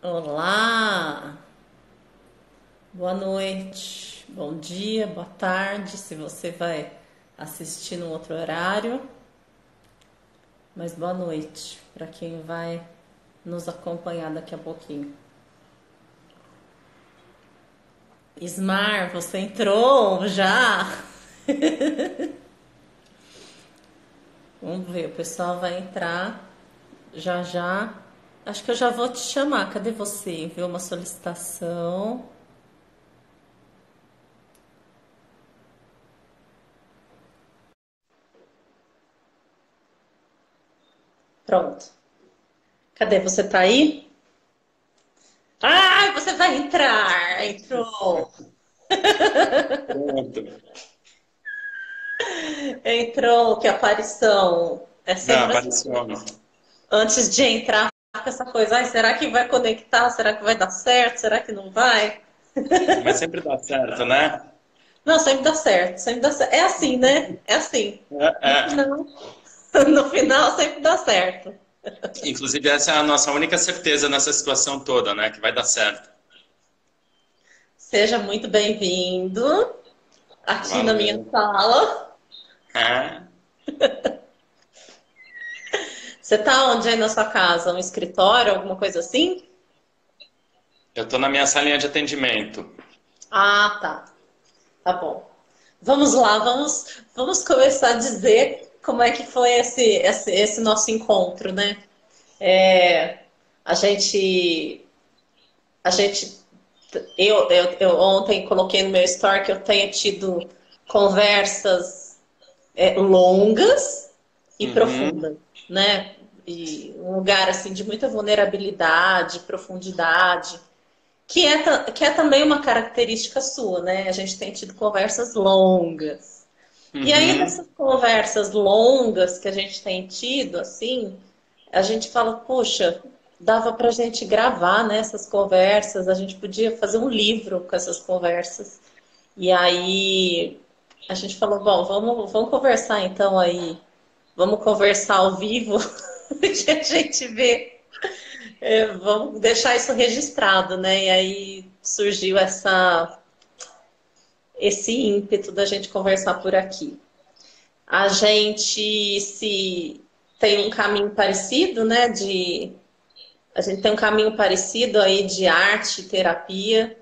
Olá, boa noite, bom dia, boa tarde, se você vai assistir num outro horário, mas boa noite para quem vai nos acompanhar daqui a pouquinho. Ismar, você entrou já? Vamos ver, o pessoal vai entrar já já. Acho que eu já vou te chamar. Cadê você? Enviou uma solicitação. Pronto. Cadê? Você tá aí? Ai, você vai entrar! Entrou! Pronto. Entrou, que aparição. É Não, sempre assim, apareceu. antes de entrar, fica essa coisa, ai, será que vai conectar? Será que vai dar certo? Será que não vai? Mas sempre dá certo, né? Não, sempre dá certo, sempre dá certo. É assim, né? É assim. É, No é. final, no final sempre dá certo. Inclusive, essa é a nossa única certeza nessa situação toda, né? Que vai dar certo. Seja muito bem-vindo aqui na minha Valeu. sala. É. Você tá onde aí na sua casa? Um escritório, alguma coisa assim? Eu tô na minha salinha de atendimento. Ah, tá. Tá bom. Vamos lá, vamos começar a dizer como é que foi esse nosso encontro, né? É, a gente, a gente, eu ontem coloquei no meu story que eu tenho tido conversas longas e Uhum. profundas, né? E um lugar assim de muita vulnerabilidade, profundidade, que é também uma característica sua, né? A gente tem tido conversas longas. E aí, Uhum. nessas conversas longas que a gente tem tido, assim, a gente fala, poxa, dava pra gente gravar, né, essas conversas, a gente podia fazer um livro com essas conversas. E aí a gente falou, bom, vamos conversar então aí, vamos conversar ao vivo, que a gente vê, vamos deixar isso registrado, né? E aí surgiu esse ímpeto da gente conversar por aqui. A gente se tem um caminho parecido, né? A gente tem um caminho parecido aí de arte, terapia.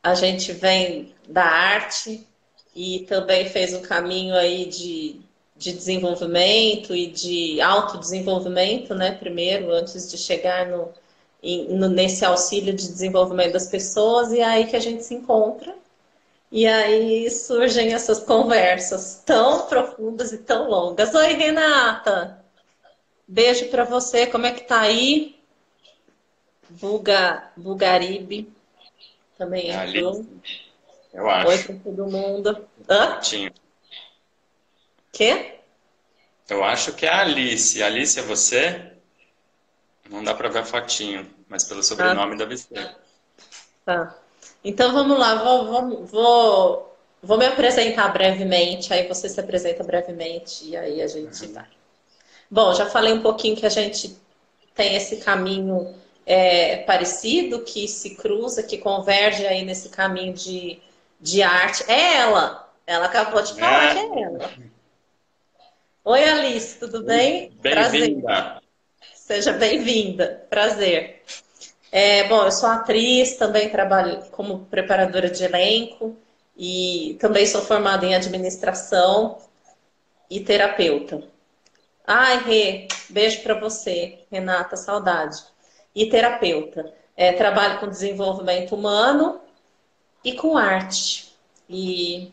A gente vem da arte e também fez um caminho aí de desenvolvimento e de autodesenvolvimento, né? Primeiro, antes de chegar nesse auxílio de desenvolvimento das pessoas, e é aí que a gente se encontra. E aí surgem essas conversas tão profundas e tão longas. Oi, Renata! Beijo pra você. Como é que tá aí? Bulgaribe também É a entrou. Alice, eu Oi acho. pra todo mundo. Hã? Fotinho. Quê? Eu acho que é a Alice. Alice é você? Não dá pra ver a fotinho, mas pelo Ah, sobrenome deve ser. tá. Então vamos lá, vou me apresentar brevemente, aí você se apresenta brevemente e aí a gente vai. Bom, já falei um pouquinho que a gente tem esse caminho parecido, que se cruza, que converge aí nesse caminho de arte. É ela! Ela acabou de falar que É. é ela. Oi, Alice, tudo bem? Prazer. Bem-vinda. Seja bem-vinda. Prazer. Bom, eu sou atriz, também trabalho como preparadora de elenco e também sou formada em administração e terapeuta. Ai, Rê, beijo para você, Renata, saudade. E terapeuta. Trabalho com desenvolvimento humano e com arte. E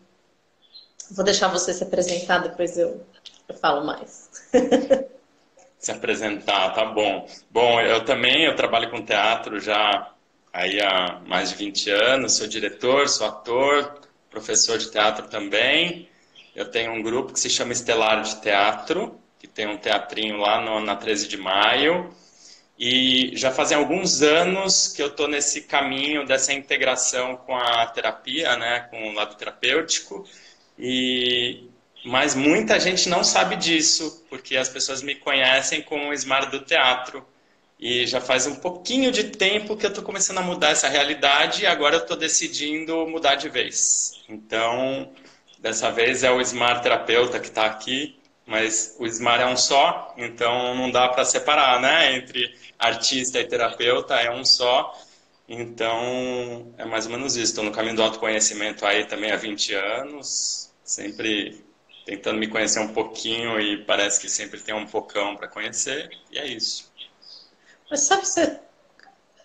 vou deixar você se apresentar, depois eu falo mais. Se apresentar, tá bom. Bom, eu também, eu trabalho com teatro já aí há mais de 20 anos, sou diretor, sou ator, professor de teatro também. Eu tenho um grupo que se chama Estelar de Teatro, que tem um teatrinho lá na 13 de maio. E já fazem alguns anos que eu estou nesse caminho dessa integração com a terapia, né, com o lado terapêutico. E mas muita gente não sabe disso, porque as pessoas me conhecem como o Ismar do teatro. E já faz um pouquinho de tempo que eu estou começando a mudar essa realidade e agora eu estou decidindo mudar de vez. Então, dessa vez é o Smart Terapeuta que está aqui, mas o Smart é um só, então não dá para separar, né? Entre artista e terapeuta é um só. Então, é mais ou menos isso. Estou no caminho do autoconhecimento aí também há 20 anos, sempre tentando me conhecer um pouquinho e parece que sempre tem um pocão para conhecer, e é isso. Mas sabe, você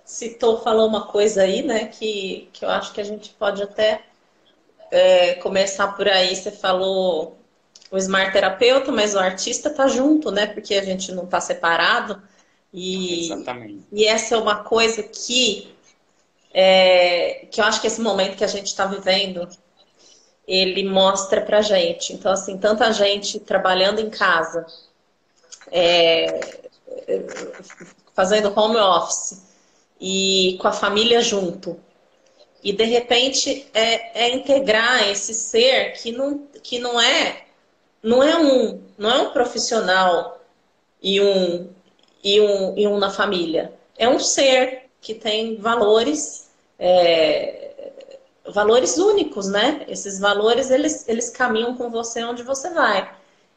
citou, falou uma coisa aí, né, que eu acho que a gente pode até começar por aí. Você falou o Smart Terapeuta, mas o artista tá junto, né, porque a gente não tá separado. Exatamente. E essa é uma coisa que eu acho que esse momento que a gente está vivendo, ele mostra pra gente. Então, assim, tanta gente trabalhando em casa, fazendo home office e com a família junto. E de repente é integrar esse ser que não é um profissional e um na família. É um ser que tem valores únicos, né? Esses valores, eles caminham com você onde você vai.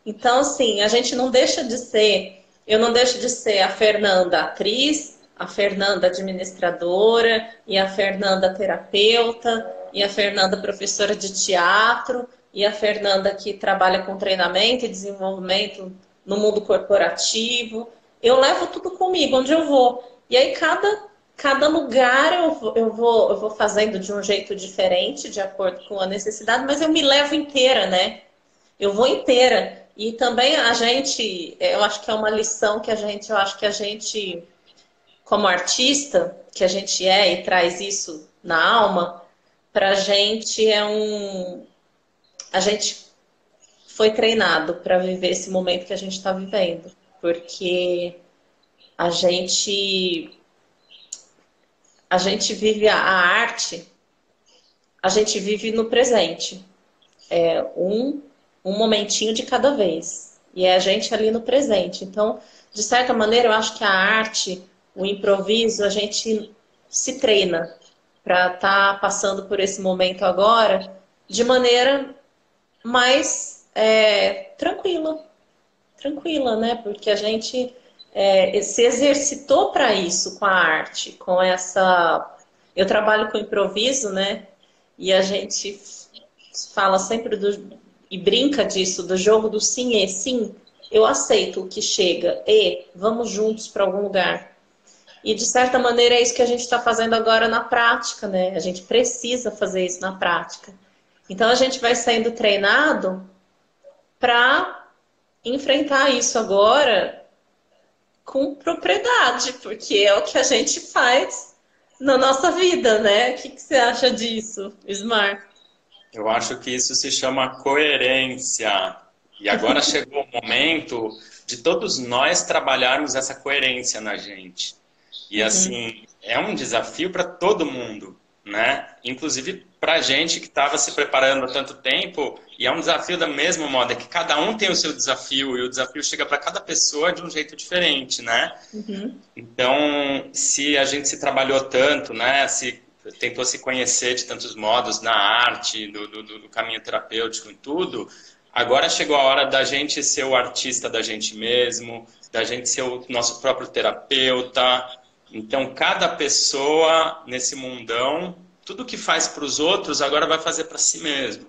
Então, assim, a gente não deixa de ser, eu não deixo de ser a Fernanda atriz, a Fernanda administradora, e a Fernanda terapeuta, e a Fernanda professora de teatro, e a Fernanda que trabalha com treinamento e desenvolvimento no mundo corporativo. Eu levo tudo comigo onde eu vou. E aí cada lugar eu vou fazendo de um jeito diferente, de acordo com a necessidade, mas eu me levo inteira, né? Eu vou inteira. E também a gente, eu acho que é uma lição que eu acho que a gente, como artista, que a gente é e traz isso na alma, pra gente a gente foi treinado para viver esse momento que a gente está vivendo, porque a gente a gente vive a arte, a gente vive no presente. É um momentinho de cada vez. E é a gente ali no presente. Então, de certa maneira, eu acho que a arte, o improviso, a gente se treina para estar passando por esse momento agora de maneira mais tranquila. Tranquila, né? Porque a gente se exercitou para isso com a arte, com essa. Eu trabalho com improviso, né? E a gente fala sempre e brinca disso, do jogo do sim e sim. Eu aceito o que chega e vamos juntos para algum lugar. E de certa maneira é isso que a gente está fazendo agora na prática, né? A gente precisa fazer isso na prática. Então a gente vai sendo treinado para enfrentar isso agora com propriedade, porque é o que a gente faz na nossa vida, né? O que você acha disso, Ismar? Eu acho que isso se chama coerência. E agora chegou o momento de todos nós trabalharmos essa coerência na gente. E assim, é um desafio para todo mundo, né? Inclusive para a gente que estava se preparando há tanto tempo, e é um desafio da mesma modo, é que cada um tem o seu desafio, e o desafio chega para cada pessoa de um jeito diferente, né? Então, se a gente se trabalhou tanto, né? Se tentou se conhecer de tantos modos na arte, do caminho terapêutico e tudo, agora chegou a hora da gente ser o artista da gente mesmo, da gente ser o nosso próprio terapeuta. Então, cada pessoa nesse mundão, tudo que faz para os outros, agora vai fazer para si mesmo.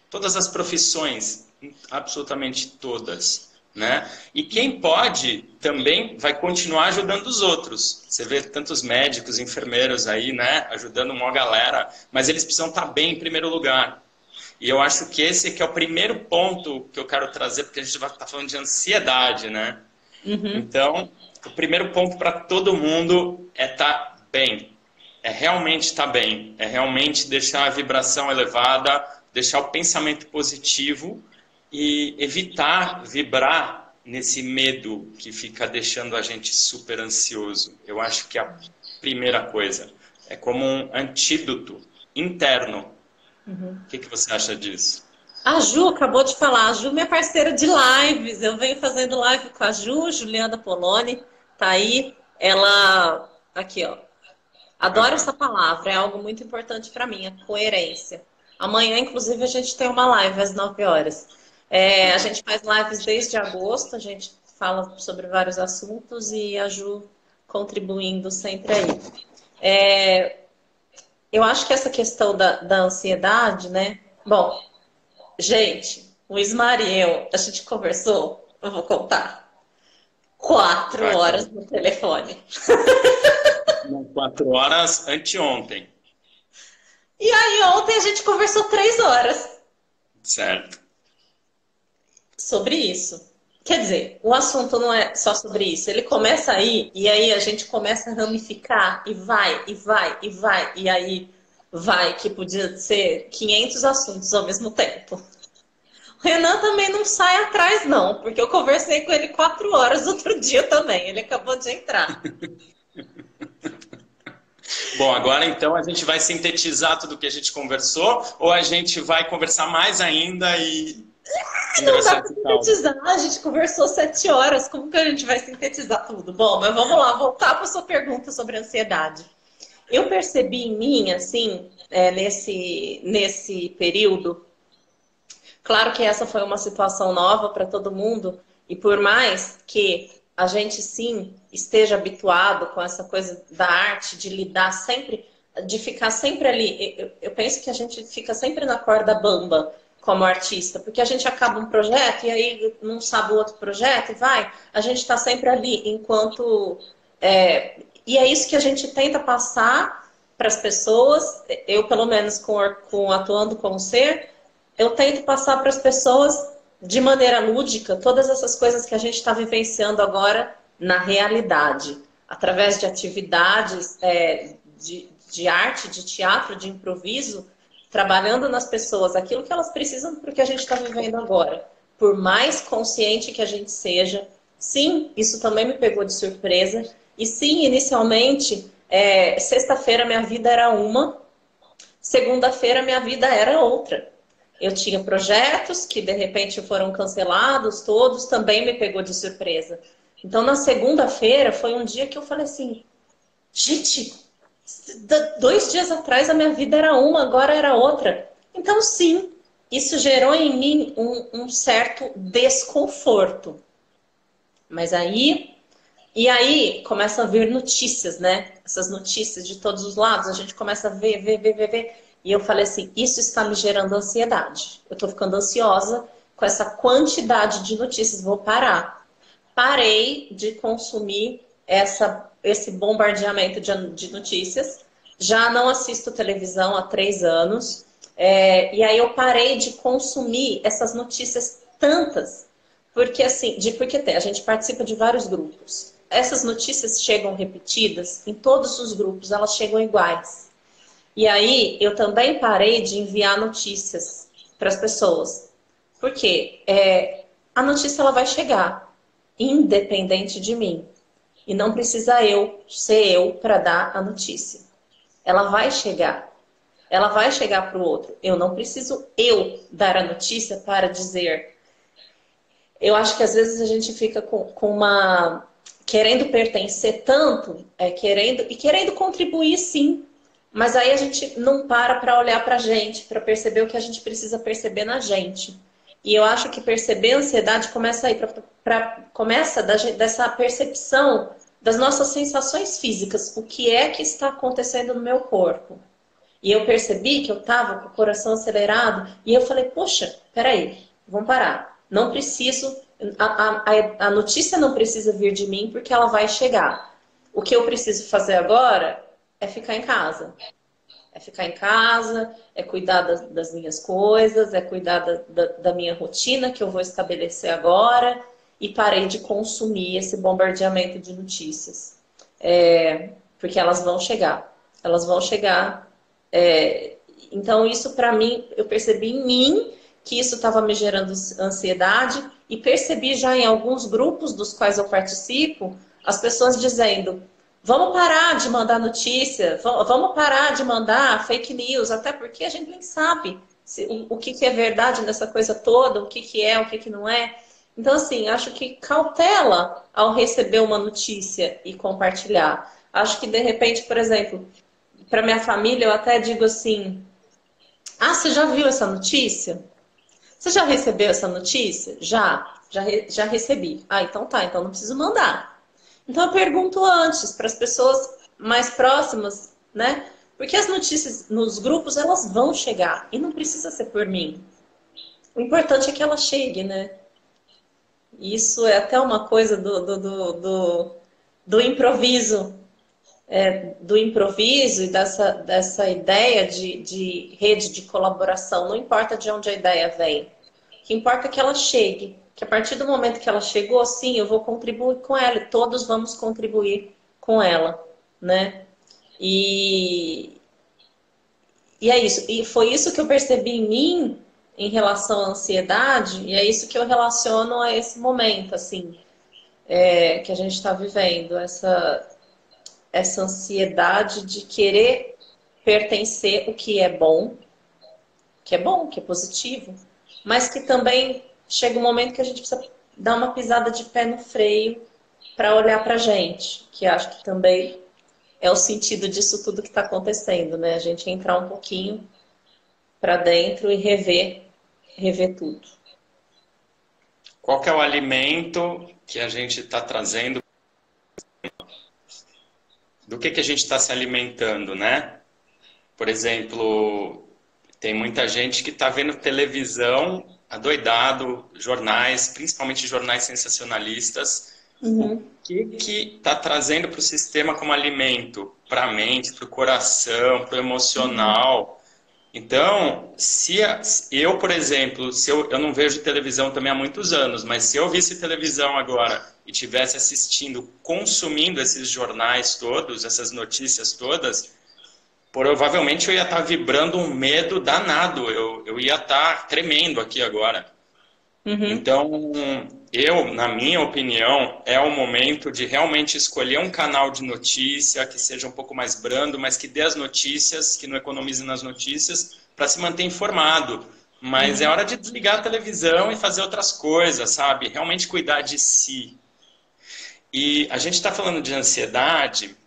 Todas as profissões, absolutamente todas, né? E quem pode também vai continuar ajudando os outros. Você vê tantos médicos, enfermeiros aí, né, ajudando uma galera, mas eles precisam estar bem em primeiro lugar. E eu acho que esse que é o primeiro ponto que eu quero trazer, porque a gente vai estar falando de ansiedade, né? Então, o primeiro ponto para todo mundo é estar bem. É realmente estar bem. É realmente deixar a vibração elevada, deixar o pensamento positivo e evitar vibrar nesse medo que fica deixando a gente super ansioso. Eu acho que é a primeira coisa. É como um antídoto interno. O que você acha disso? A Ju acabou de falar. A Ju, minha parceira de lives. Eu venho fazendo live com a Ju, Juliana Poloni, tá aí. ela, aqui ó, adoro essa Aham. palavra, é algo muito importante para mim, a coerência. Amanhã, inclusive, a gente tem uma live às 9 horas. A Aham. gente faz lives desde agosto, a gente fala sobre vários assuntos e a Ju contribuindo sempre aí. É, eu acho que essa questão da ansiedade, né? Bom, gente, o Ismar e eu, a gente conversou, eu vou contar, 4 horas Vai. no telefone. Não, 4 horas anteontem. E aí ontem a gente conversou 3 horas Certo. sobre isso. Quer dizer, o assunto não é só sobre isso. Ele começa aí, e aí a gente começa a ramificar, e vai, e vai, e vai, e aí vai, que podia ser 500 assuntos ao mesmo tempo. O Renan também não sai atrás, não, porque eu conversei com ele 4 horas outro dia também. Ele acabou de entrar. Bom, agora então a gente vai sintetizar tudo que a gente conversou ou a gente vai conversar mais ainda e Não dá engrossar para esse caldo? sintetizar, a gente conversou 7 horas, como que a gente vai sintetizar tudo? Bom, mas vamos lá, voltar para a sua pergunta sobre ansiedade. Eu percebi em mim, assim, nesse período, claro que essa foi uma situação nova para todo mundo, e por mais que a gente sim esteja habituado com essa coisa da arte, de lidar sempre, de ficar sempre ali, eu penso que a gente fica sempre na corda bamba como artista, porque a gente acaba um projeto e aí não sabe o outro projeto e vai, a gente está sempre ali enquanto. E é isso que a gente tenta passar para as pessoas, eu pelo menos atuando como ser, eu tento passar para as pessoas de maneira lúdica todas essas coisas que a gente está vivenciando agora na realidade, através de atividades de arte, de teatro, de improviso, trabalhando nas pessoas aquilo que elas precisam porque a gente está vivendo agora. Por mais consciente que a gente seja, sim, isso também me pegou de surpresa. E sim, inicialmente, sexta-feira minha vida era uma, segunda-feira minha vida era outra. Eu tinha projetos que de repente foram cancelados, todos também me pegou de surpresa. Então, na segunda-feira foi um dia que eu falei assim: gente, 2 dias atrás a minha vida era uma, agora era outra. Então, sim, isso gerou em mim um certo desconforto. Mas aí começam a vir notícias, né? Essas notícias de todos os lados, a gente começa a ver, ver, ver, ver, ver. E eu falei assim, isso está me gerando ansiedade. Eu tô ficando ansiosa com essa quantidade de notícias, vou parar. Parei de consumir esse bombardeamento de notícias. Já não assisto televisão há 3 anos. E aí eu parei de consumir essas notícias tantas. Porque assim, porque a gente participa de vários grupos. Essas notícias chegam repetidas em todos os grupos, elas chegam iguais. E aí eu também parei de enviar notícias para as pessoas. Porque a notícia ela vai chegar, independente de mim. E não precisa eu ser eu para dar a notícia. Ela vai chegar. Ela vai chegar para o outro. Eu não preciso eu dar a notícia para dizer. Eu acho que às vezes a gente fica com uma querendo pertencer tanto, querendo contribuir sim, mas aí a gente não para olhar para a gente, para perceber o que a gente precisa perceber na gente. E eu acho que perceber a ansiedade começa aí começa dessa percepção das nossas sensações físicas, o que é que está acontecendo no meu corpo. E eu percebi que eu estava com o coração acelerado e eu falei, poxa, peraí, vamos parar. Não preciso, a notícia não precisa vir de mim porque ela vai chegar. O que eu preciso fazer agora é ficar em casa. É ficar em casa, é cuidar das minhas coisas, é cuidar da minha rotina que eu vou estabelecer agora e parei de consumir esse bombardeamento de notícias. Porque elas vão chegar. Elas vão chegar. Então, isso para mim, eu percebi em mim que isso estava me gerando ansiedade e percebi já em alguns grupos dos quais eu participo, as pessoas dizendo: vamos parar de mandar notícia, vamos parar de mandar fake news, até porque a gente nem sabe o que é verdade nessa coisa toda, o que é, o que não é. Então, assim, acho que cautela ao receber uma notícia e compartilhar. Acho que, de repente, por exemplo, para minha família, eu até digo assim: ah, você já viu essa notícia? Você já recebeu essa notícia? Já recebi. Ah, então tá, então não preciso mandar. Então eu pergunto antes para as pessoas mais próximas, né? Porque as notícias nos grupos elas vão chegar e não precisa ser por mim. O importante é que ela chegue, né? Isso é até uma coisa do improviso, do improviso e dessa ideia de rede de colaboração. Não importa de onde a ideia vem. O que importa é que ela chegue. Que a partir do momento que ela chegou, sim, eu vou contribuir com ela. E todos vamos contribuir com ela, né? E, e é isso. E foi isso que eu percebi em mim em relação à ansiedade. E é isso que eu relaciono a esse momento, assim, que a gente está vivendo. Essa ansiedade de querer pertencer, o que é bom, que é positivo, mas que também chega um momento que a gente precisa dar uma pisada de pé no freio para olhar para a gente, que acho que também é o sentido disso tudo que está acontecendo, né? A gente entrar um pouquinho para dentro e rever tudo. Qual que é o alimento que a gente está trazendo? Do que a gente está se alimentando, né? Por exemplo, tem muita gente que está vendo televisão adoidado, jornais, principalmente jornais sensacionalistas. O que está trazendo para o sistema como alimento? Para a mente, para o coração, para o emocional. Então, se eu, por exemplo, se eu não vejo televisão também há muitos anos, mas se eu visse televisão agora e tivesse assistindo, consumindo esses jornais todos, essas notícias todas, provavelmente eu ia estar vibrando um medo danado, eu ia estar tremendo aqui agora. Então, na minha opinião, é o momento de realmente escolher um canal de notícia que seja um pouco mais brando, mas que dê as notícias, que não economize nas notícias, para se manter informado. Mas é hora de desligar a televisão e fazer outras coisas, sabe? Realmente cuidar de si. E a gente está falando de ansiedade,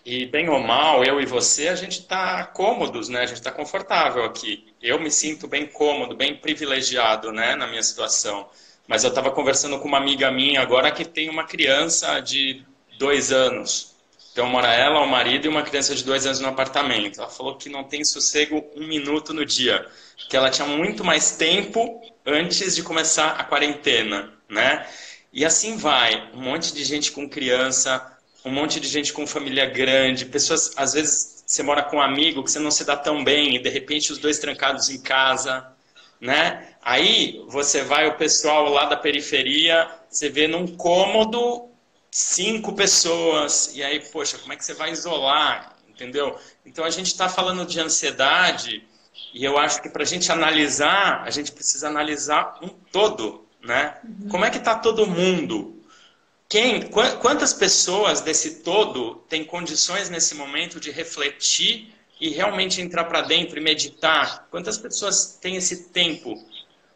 e bem ou mal, eu e você, a gente está cômodos, né? A gente está confortável aqui. Eu me sinto bem cômodo, bem privilegiado, né, na minha situação. Mas eu estava conversando com uma amiga minha agora que tem uma criança de 2 anos. Então mora ela, o marido e uma criança de 2 anos no apartamento. Ela falou que não tem sossego 1 minuto no dia, que ela tinha muito mais tempo antes de começar a quarentena, né? E assim vai, um monte de gente com criança, um monte de gente com família grande, pessoas, às vezes você mora com um amigo que você não se dá tão bem e de repente os dois trancados em casa, né? Aí você vai, o pessoal lá da periferia, você vê num cômodo 5 pessoas, e aí, poxa, como é que você vai isolar, entendeu? Então a gente está falando de ansiedade e eu acho que para a gente analisar, a gente precisa analisar um todo, né? Como é que está todo mundo? Quantas pessoas desse todo têm condições nesse momento de refletir e realmente entrar para dentro e meditar? Quantas pessoas têm esse tempo?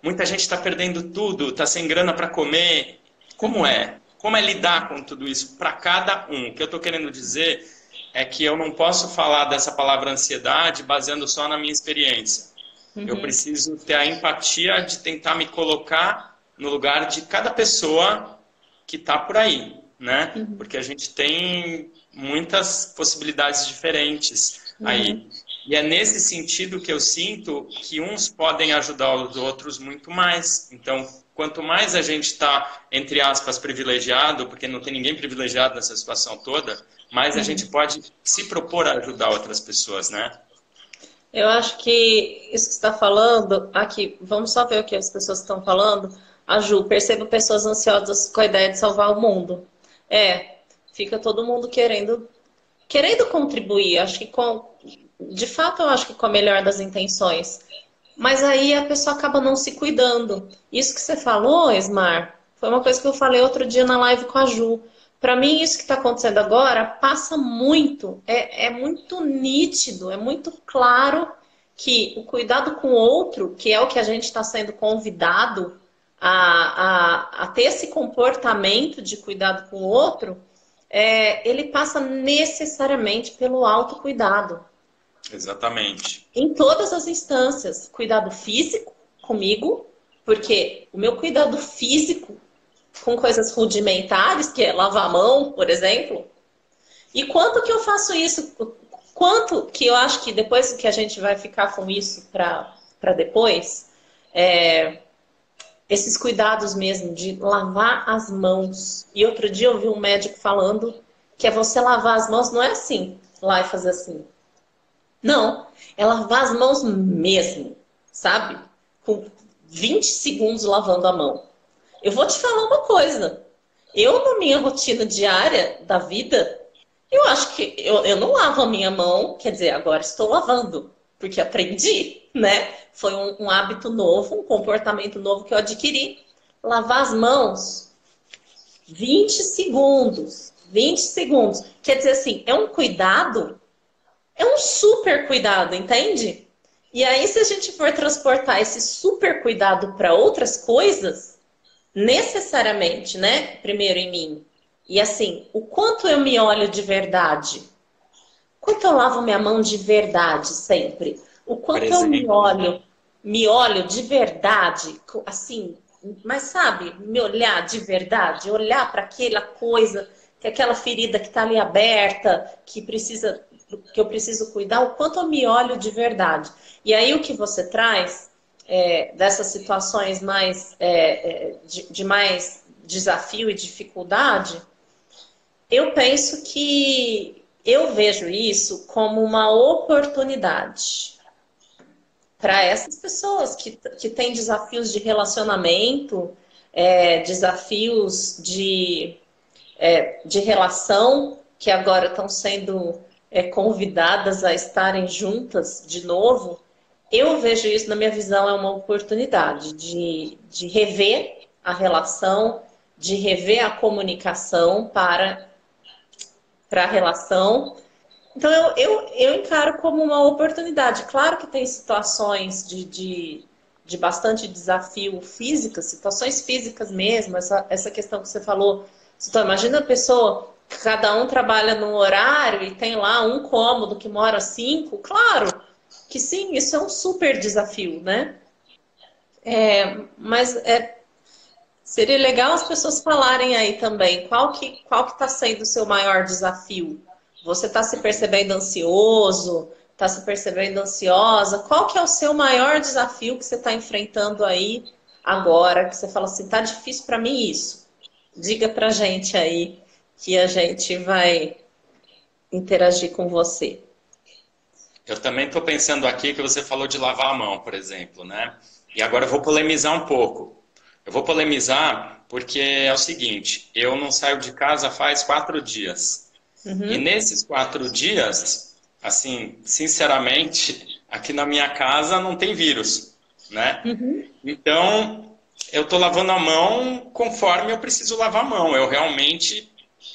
Muita gente está perdendo tudo, está sem grana para comer. Como é? Como é lidar com tudo isso para cada um? O que eu estou querendo dizer é que eu não posso falar dessa palavra ansiedade baseando só na minha experiência. Eu preciso ter a empatia de tentar me colocar no lugar de cada pessoa que está por aí, né? Porque a gente tem muitas possibilidades diferentes aí. E é nesse sentido que eu sinto que uns podem ajudar os outros muito mais. Então, quanto mais a gente está, entre aspas, privilegiado, porque não tem ninguém privilegiado nessa situação toda, mais a gente pode se propor a ajudar outras pessoas, né? Eu acho que isso que você está falando, aqui, vamos só ver o que as pessoas estão falando. A Ju, percebo pessoas ansiosas com a ideia de salvar o mundo. Fica todo mundo querendo contribuir. Acho que de fato, eu acho que com a melhor das intenções. Mas aí a pessoa acaba não se cuidando. Isso que você falou, Esmar, foi uma coisa que eu falei outro dia na live com a Ju. Para mim, isso que está acontecendo agora passa muito, é muito nítido, é muito claro que o cuidado com o outro, que é o que a gente está sendo convidado a ter esse comportamento de cuidado com o outro, ele passa necessariamente pelo autocuidado. Exatamente. Em todas as instâncias. Cuidado físico comigo, porque o meu cuidado físico com coisas rudimentares, que é lavar a mão, por exemplo, e quanto que eu faço isso? Quanto que eu acho que depois que a gente vai ficar com isso para depois, esses cuidados mesmo de lavar as mãos. E outro dia eu vi um médico falando que é você lavar as mãos, não é assim, lá e fazer assim. Não, é lavar as mãos mesmo, sabe? Com 20 segundos lavando a mão. Eu vou te falar uma coisa. Eu, na minha rotina diária da vida, eu acho que eu não lavo a minha mão, quer dizer, agora estou lavando, porque aprendi, né? Foi um hábito novo, um comportamento novo que eu adquiri. Lavar as mãos 20 segundos. 20 segundos. Quer dizer assim, é um cuidado, é um super cuidado, entende? E aí, se a gente for transportar esse super cuidado para outras coisas, necessariamente, né? Primeiro em mim. E assim, o quanto eu me olho de verdade? O quanto eu lavo minha mão de verdade sempre? O Por quanto eu exemplo, né? me olho de verdade, assim, mas sabe, me olhar de verdade, olhar para aquela coisa, que aquela ferida que está ali aberta, que eu preciso cuidar, o quanto eu me olho de verdade. E aí o que você traz dessas situações mais de mais desafio e dificuldade, eu penso que eu vejo isso como uma oportunidade para essas pessoas que têm desafios de relacionamento, desafios de relação, que agora estão sendo convidadas a estarem juntas de novo. Eu vejo isso, na minha visão, é uma oportunidade de rever a relação, de rever a comunicação para a relação. Então, eu encaro como uma oportunidade. Claro que tem situações de bastante desafio físico, situações físicas mesmo, essa questão que você falou. Então, imagina a pessoa, cada um trabalha num horário e tem lá um cômodo que mora cinco. Claro que sim, isso é um super desafio, né? Mas seria legal as pessoas falarem aí também qual que está sendo o seu maior desafio. Você está se percebendo ansioso? Está se percebendo ansiosa? Qual que é o seu maior desafio que você está enfrentando aí agora? Que você fala assim, tá difícil para mim isso. Diga pra gente aí que a gente vai interagir com você. eu também estou pensando aqui que você falou de lavar a mão, por exemplo, né? E agora eu vou polemizar um pouco. Eu vou polemizar porque é o seguinte: eu não saio de casa faz 4 dias. E Uhum, nesses 4 dias, assim, sinceramente, aqui na minha casa não tem vírus, né? uhum, Então, eu estou lavando a mão conforme eu preciso lavar a mão.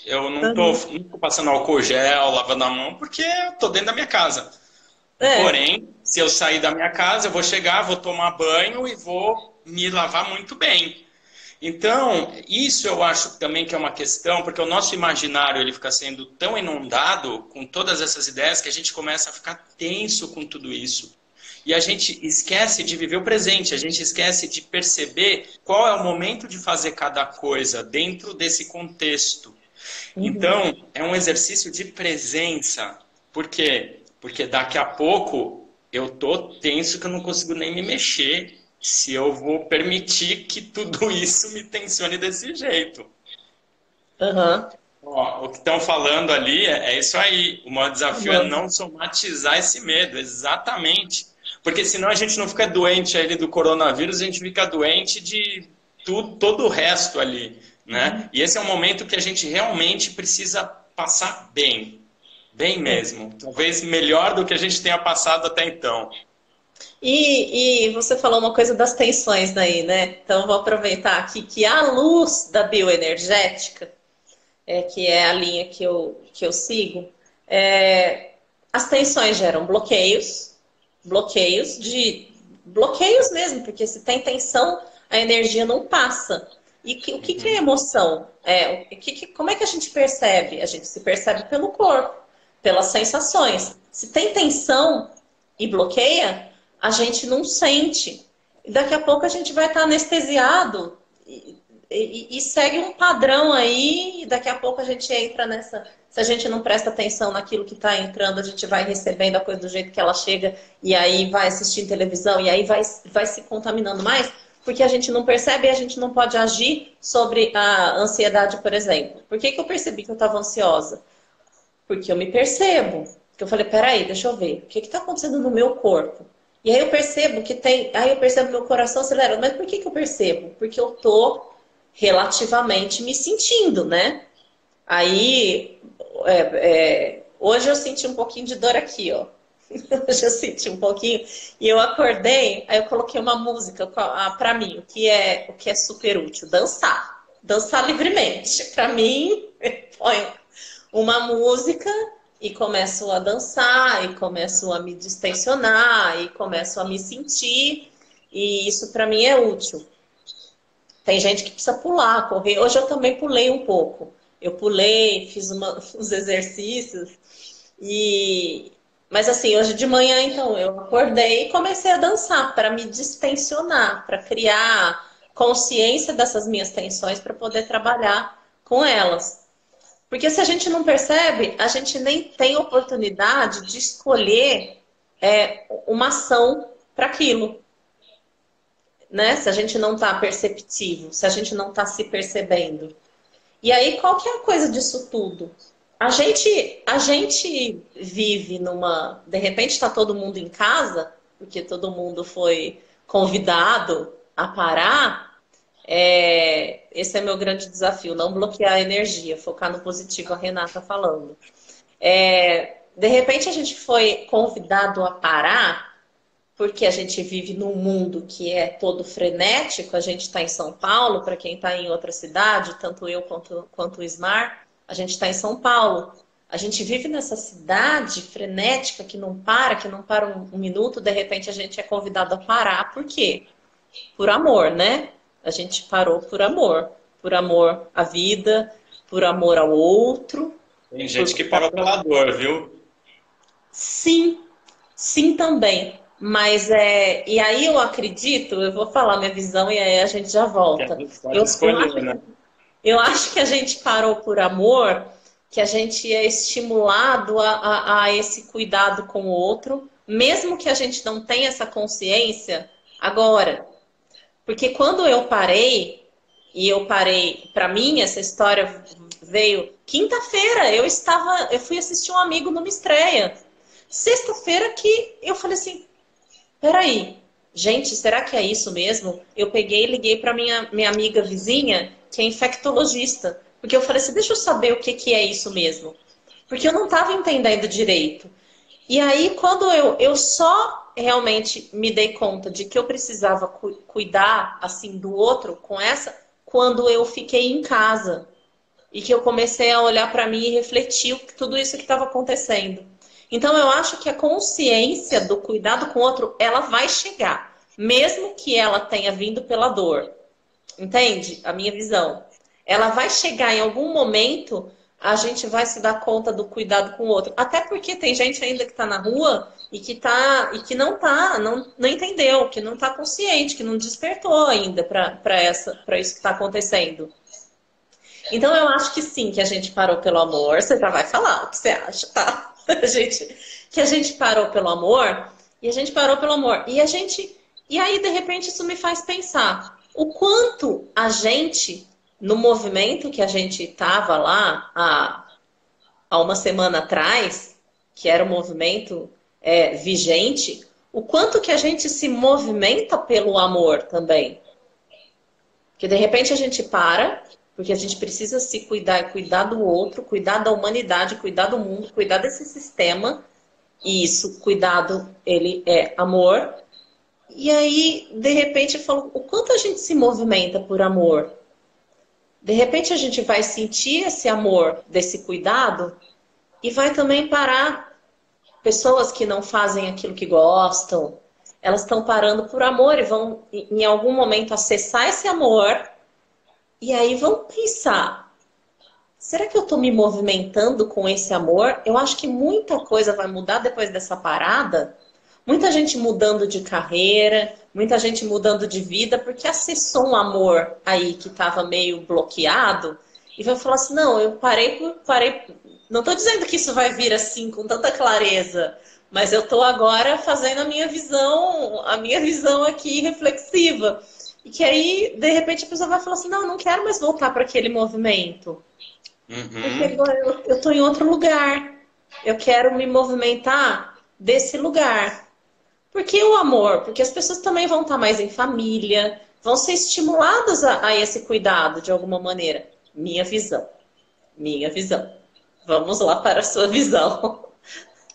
Eu uhum. não tô passando álcool gel, lavando a mão, porque eu estou dentro da minha casa. É. Porém, se eu sair da minha casa, eu vou chegar, vou tomar banho e vou me lavar muito bem. Então, isso eu acho também que é uma questão, porque o nosso imaginário ele fica sendo tão inundado com todas essas ideias que a gente começa a ficar tenso com tudo isso. E a gente esquece de viver o presente, a gente esquece de perceber qual é o momento de fazer cada coisa dentro desse contexto. Uhum. Então, é um exercício de presença. Por quê? Porque daqui a pouco eu tô tenso que eu não consigo nem me mexer se eu vou permitir que tudo isso me tensione desse jeito. Aham. Ó, o que estão falando ali é isso aí. O maior desafio é Amando. não somatizar esse medo, exatamente. Porque senão a gente não fica doente ali do coronavírus, a gente fica doente de tudo, todo o resto ali, né? E esse é um momento que a gente realmente precisa passar bem, bem É. mesmo. Talvez melhor do que a gente tenha passado até então. E você falou uma coisa das tensões daí, né? Então, eu vou aproveitar aqui que a luz da bioenergética, que é a linha que eu sigo, é, as tensões geram bloqueios, bloqueios mesmo, porque se tem tensão, a energia não passa. E o que que é emoção? Como é que a gente percebe? A gente se percebe pelo corpo, pelas sensações. Se tem tensão e bloqueia, a gente não sente. E daqui a pouco a gente vai estar anestesiado e segue um padrão aí, e daqui a pouco a gente entra nessa. Se a gente não presta atenção naquilo que está entrando, a gente vai recebendo a coisa do jeito que ela chega, e aí vai assistindo televisão, e aí vai se contaminando mais, porque a gente não percebe e a gente não pode agir sobre a ansiedade, por exemplo. Por que que eu percebi que eu estava ansiosa? Porque eu me percebo. Porque eu falei, peraí, deixa eu ver, o que está acontecendo no meu corpo? E aí eu percebo que tem. Aí eu percebo meu coração acelerando. Mas por que que eu percebo? Porque eu tô relativamente me sentindo, né? Aí hoje eu senti um pouquinho de dor aqui, ó. Hoje eu senti um pouquinho. E eu acordei, aí eu coloquei uma música pra mim, o que é super útil, dançar. Dançar livremente. Pra mim, põe uma música e começo a dançar, e começo a me distensionar, e começo a me sentir, e isso para mim é útil. Tem gente que precisa pular, correr. Hoje eu também pulei um pouco. Eu pulei, fiz uns exercícios, mas assim, hoje de manhã, então, eu acordei e comecei a dançar para me distensionar, para criar consciência dessas minhas tensões para poder trabalhar com elas. Porque se a gente não percebe, a gente nem tem oportunidade de escolher uma ação para aquilo, né? Se a gente não está perceptivo, se a gente não está se percebendo. E aí, qual que é a coisa disso tudo? A gente vive numa... De repente está todo mundo em casa, porque todo mundo foi convidado a parar. Esse é meu grande desafio, não bloquear a energia, focar no positivo, a Renata falando. De repente a gente foi convidado a parar, porque a gente vive num mundo que é todo frenético. A gente está em São Paulo, para quem está em outra cidade, tanto eu quanto o Ismar, a gente está em São Paulo. A gente vive nessa cidade frenética que não para um minuto, de repente a gente é convidado a parar. Por quê? Por amor, né? A gente parou por amor à vida, por amor ao outro. Tem gente que parou pela dor, viu? Sim, sim também. Mas e aí eu acredito, eu vou falar minha visão e aí a gente já volta. Pode escolher, né? Eu acho que a gente parou por amor, que a gente é estimulado a esse cuidado com o outro, mesmo que a gente não tenha essa consciência agora. Porque quando eu parei, para mim essa história veio quinta-feira, eu fui assistir um amigo numa estreia. Sexta-feira que eu falei assim, peraí, gente, será que é isso mesmo? Eu peguei e liguei para minha amiga vizinha, que é infectologista, porque eu falei assim, deixa eu saber o que que é isso mesmo. Porque eu não estava entendendo direito. E aí, quando eu só realmente me dei conta de que eu precisava cuidar assim do outro quando eu fiquei em casa e que eu comecei a olhar para mim e refletir tudo isso que estava acontecendo. Então, eu acho que a consciência do cuidado com o outro, ela vai chegar, mesmo que ela tenha vindo pela dor. Entende? A minha visão. Ela vai chegar em algum momento, a gente vai se dar conta do cuidado com o outro. Até porque tem gente ainda que está na rua e que não entendeu, que não está consciente, que não despertou ainda para isso que está acontecendo. Então eu acho que sim, que a gente parou pelo amor. Você já vai falar o que você acha, tá? Que a gente parou pelo amor, e a gente parou pelo amor. E aí, de repente, isso me faz pensar o quanto a gente, no movimento que a gente estava lá há uma semana atrás, que era um movimento vigente, o quanto que a gente se movimenta pelo amor também. Porque de repente a gente para, porque a gente precisa se cuidar e cuidar do outro, cuidar da humanidade, cuidar do mundo, cuidar desse sistema. E isso, cuidado, ele é amor. E aí, de repente, eu falo, o quanto a gente se movimenta por amor? De repente a gente vai sentir esse amor, desse cuidado, e vai também parar pessoas que não fazem aquilo que gostam, elas estão parando por amor e vão, em algum momento, acessar esse amor e aí vão pensar: será que eu estou me movimentando com esse amor? Eu acho que muita coisa vai mudar depois dessa parada. Muita gente mudando de carreira, muita gente mudando de vida, porque acessou um amor aí que estava meio bloqueado e vai falar assim: não, eu parei. Não estou dizendo que isso vai vir assim com tanta clareza, mas eu estou agora fazendo a minha visão aqui reflexiva. E que aí, de repente, a pessoa vai falar assim: não, eu não quero mais voltar para aquele movimento. Porque Uhum. agora eu estou em outro lugar. Eu quero me movimentar desse lugar. Porque o amor? Porque as pessoas também vão estar mais em família, vão ser estimuladas a esse cuidado de alguma maneira. Minha visão. Minha visão. Vamos lá para a sua visão.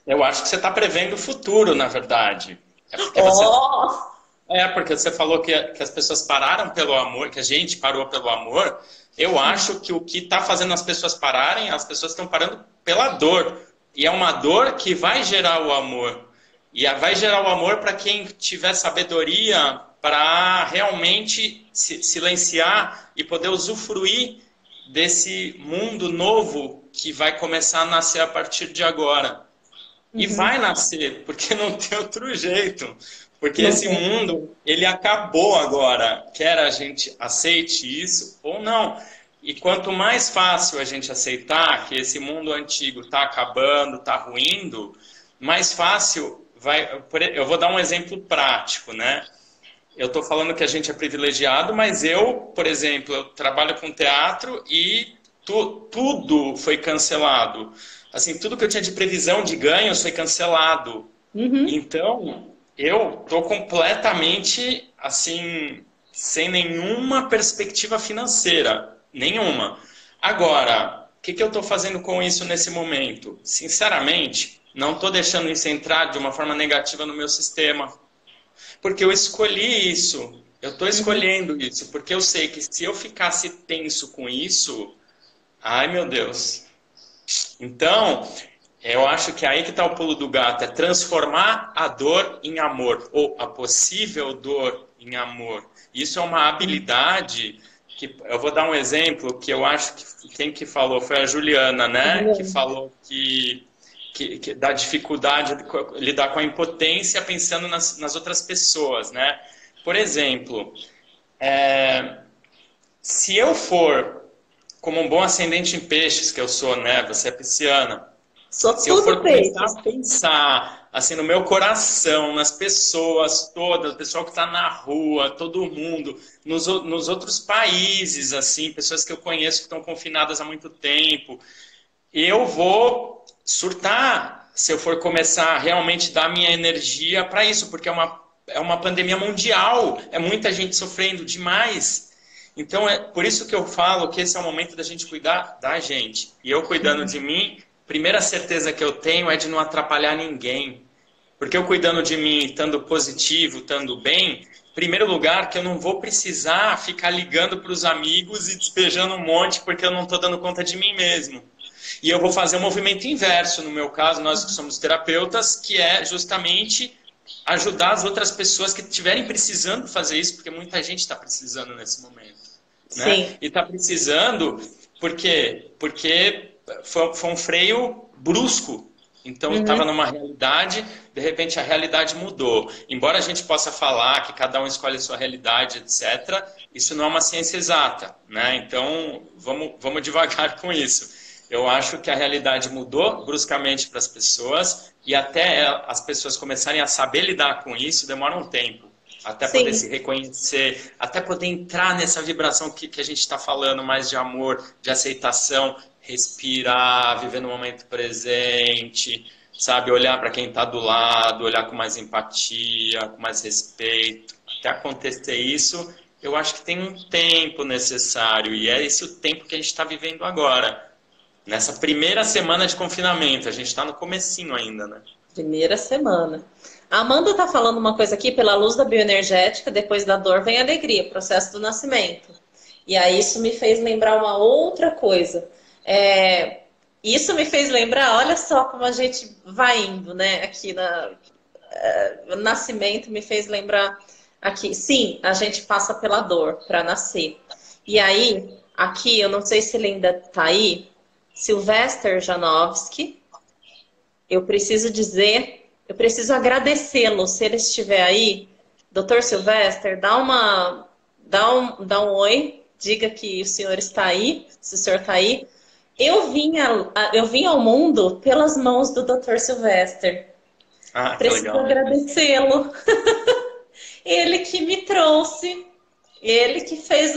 Eu acho que você está prevendo o futuro, na verdade. É porque você Oh! porque você falou que as pessoas pararam pelo amor, que a gente parou pelo amor. Eu acho que o que está fazendo as pessoas pararem, as pessoas estão parando pela dor. E é uma dor que vai gerar o amor. E vai gerar o amor para quem tiver sabedoria para realmente silenciar e poder usufruir desse mundo novo que vai começar a nascer a partir de agora. E vai nascer, porque não tem outro jeito. Porque Não esse tem. mundo, ele acabou agora. Quer a gente aceite isso ou não. E quanto mais fácil a gente aceitar que esse mundo antigo está acabando, está ruindo, mais fácil vai. Eu vou dar um exemplo prático, né? Eu estou falando que a gente é privilegiado, mas eu, por exemplo, eu trabalho com teatro e tudo foi cancelado. Assim, tudo que eu tinha de previsão de ganhos foi cancelado. Uhum. Então, eu estou completamente, assim, sem nenhuma perspectiva financeira. Nenhuma. Agora, o que eu estou fazendo com isso nesse momento? Sinceramente, não estou deixando isso entrar de uma forma negativa no meu sistema. Porque eu escolhi isso. Eu estou escolhendo isso. Porque eu sei que se eu ficasse tenso com isso, ai meu Deus. Então, eu acho que aí que está o pulo do gato, é transformar a dor em amor, ou a possível dor em amor. Isso é uma habilidade que, eu vou dar um exemplo, que eu acho que quem que falou foi a Juliana, né? Que falou que da dificuldade de lidar com a impotência pensando nas outras pessoas, né? Por exemplo, se eu for como um bom ascendente em peixes, que eu sou, né? Você é pisciana. Sou Se eu tudo for começar peixes. a pensar assim no meu coração, nas pessoas todas, o pessoal que está na rua, todo mundo, nos outros países, assim, pessoas que eu conheço que estão confinadas há muito tempo, eu vou surtar se eu for começar a realmente dar minha energia para isso, porque é uma pandemia mundial, é muita gente sofrendo demais. Então, é por isso que eu falo que esse é o momento da gente cuidar da gente. E eu cuidando de mim, primeira certeza que eu tenho é de não atrapalhar ninguém. Porque eu cuidando de mim, estando positivo, estando bem, em primeiro lugar, que eu não vou precisar ficar ligando para os amigos e despejando um monte porque eu não estou dando conta de mim mesmo. E eu vou fazer um movimento inverso, no meu caso, nós que somos terapeutas, que é justamente ajudar as outras pessoas que estiverem precisando fazer isso, porque muita gente está precisando nesse momento, né? Sim. E está precisando por quê? Porque foi um freio brusco. Então estava Uhum. numa realidade, de repente a realidade mudou. Embora a gente possa falar que cada um escolhe a sua realidade, etc., isso não é uma ciência exata, né? Então vamos devagar com isso. Eu acho que a realidade mudou bruscamente para as pessoas e até as pessoas começarem a saber lidar com isso demora um tempo. Até poder se Sim. reconhecer, até poder entrar nessa vibração que a gente está falando mais de amor, de aceitação, respirar, viver no momento presente, sabe? Olhar para quem está do lado, olhar com mais empatia, com mais respeito. Até acontecer isso, eu acho que tem um tempo necessário e é esse o tempo que a gente está vivendo agora. Nessa primeira semana de confinamento, a gente está no comecinho ainda, né? Primeira semana. A Amanda está falando uma coisa aqui: pela luz da bioenergética, depois da dor vem a alegria, processo do nascimento. E aí isso me fez lembrar uma outra coisa. Isso me fez lembrar, olha só como a gente vai indo, né? Aqui o nascimento me fez lembrar aqui. Sim, a gente passa pela dor para nascer. E aí, aqui, eu não sei se ele ainda está aí, Sylvester Janowski, eu preciso dizer, eu preciso agradecê-lo, se ele estiver aí, Dr. Sylvester, dá um oi, diga que o senhor está aí, se o senhor está aí. Eu vim ao mundo pelas mãos do Dr. Sylvester. Ah, que Preciso legal. agradecê-lo. Ele que me trouxe, ele que fez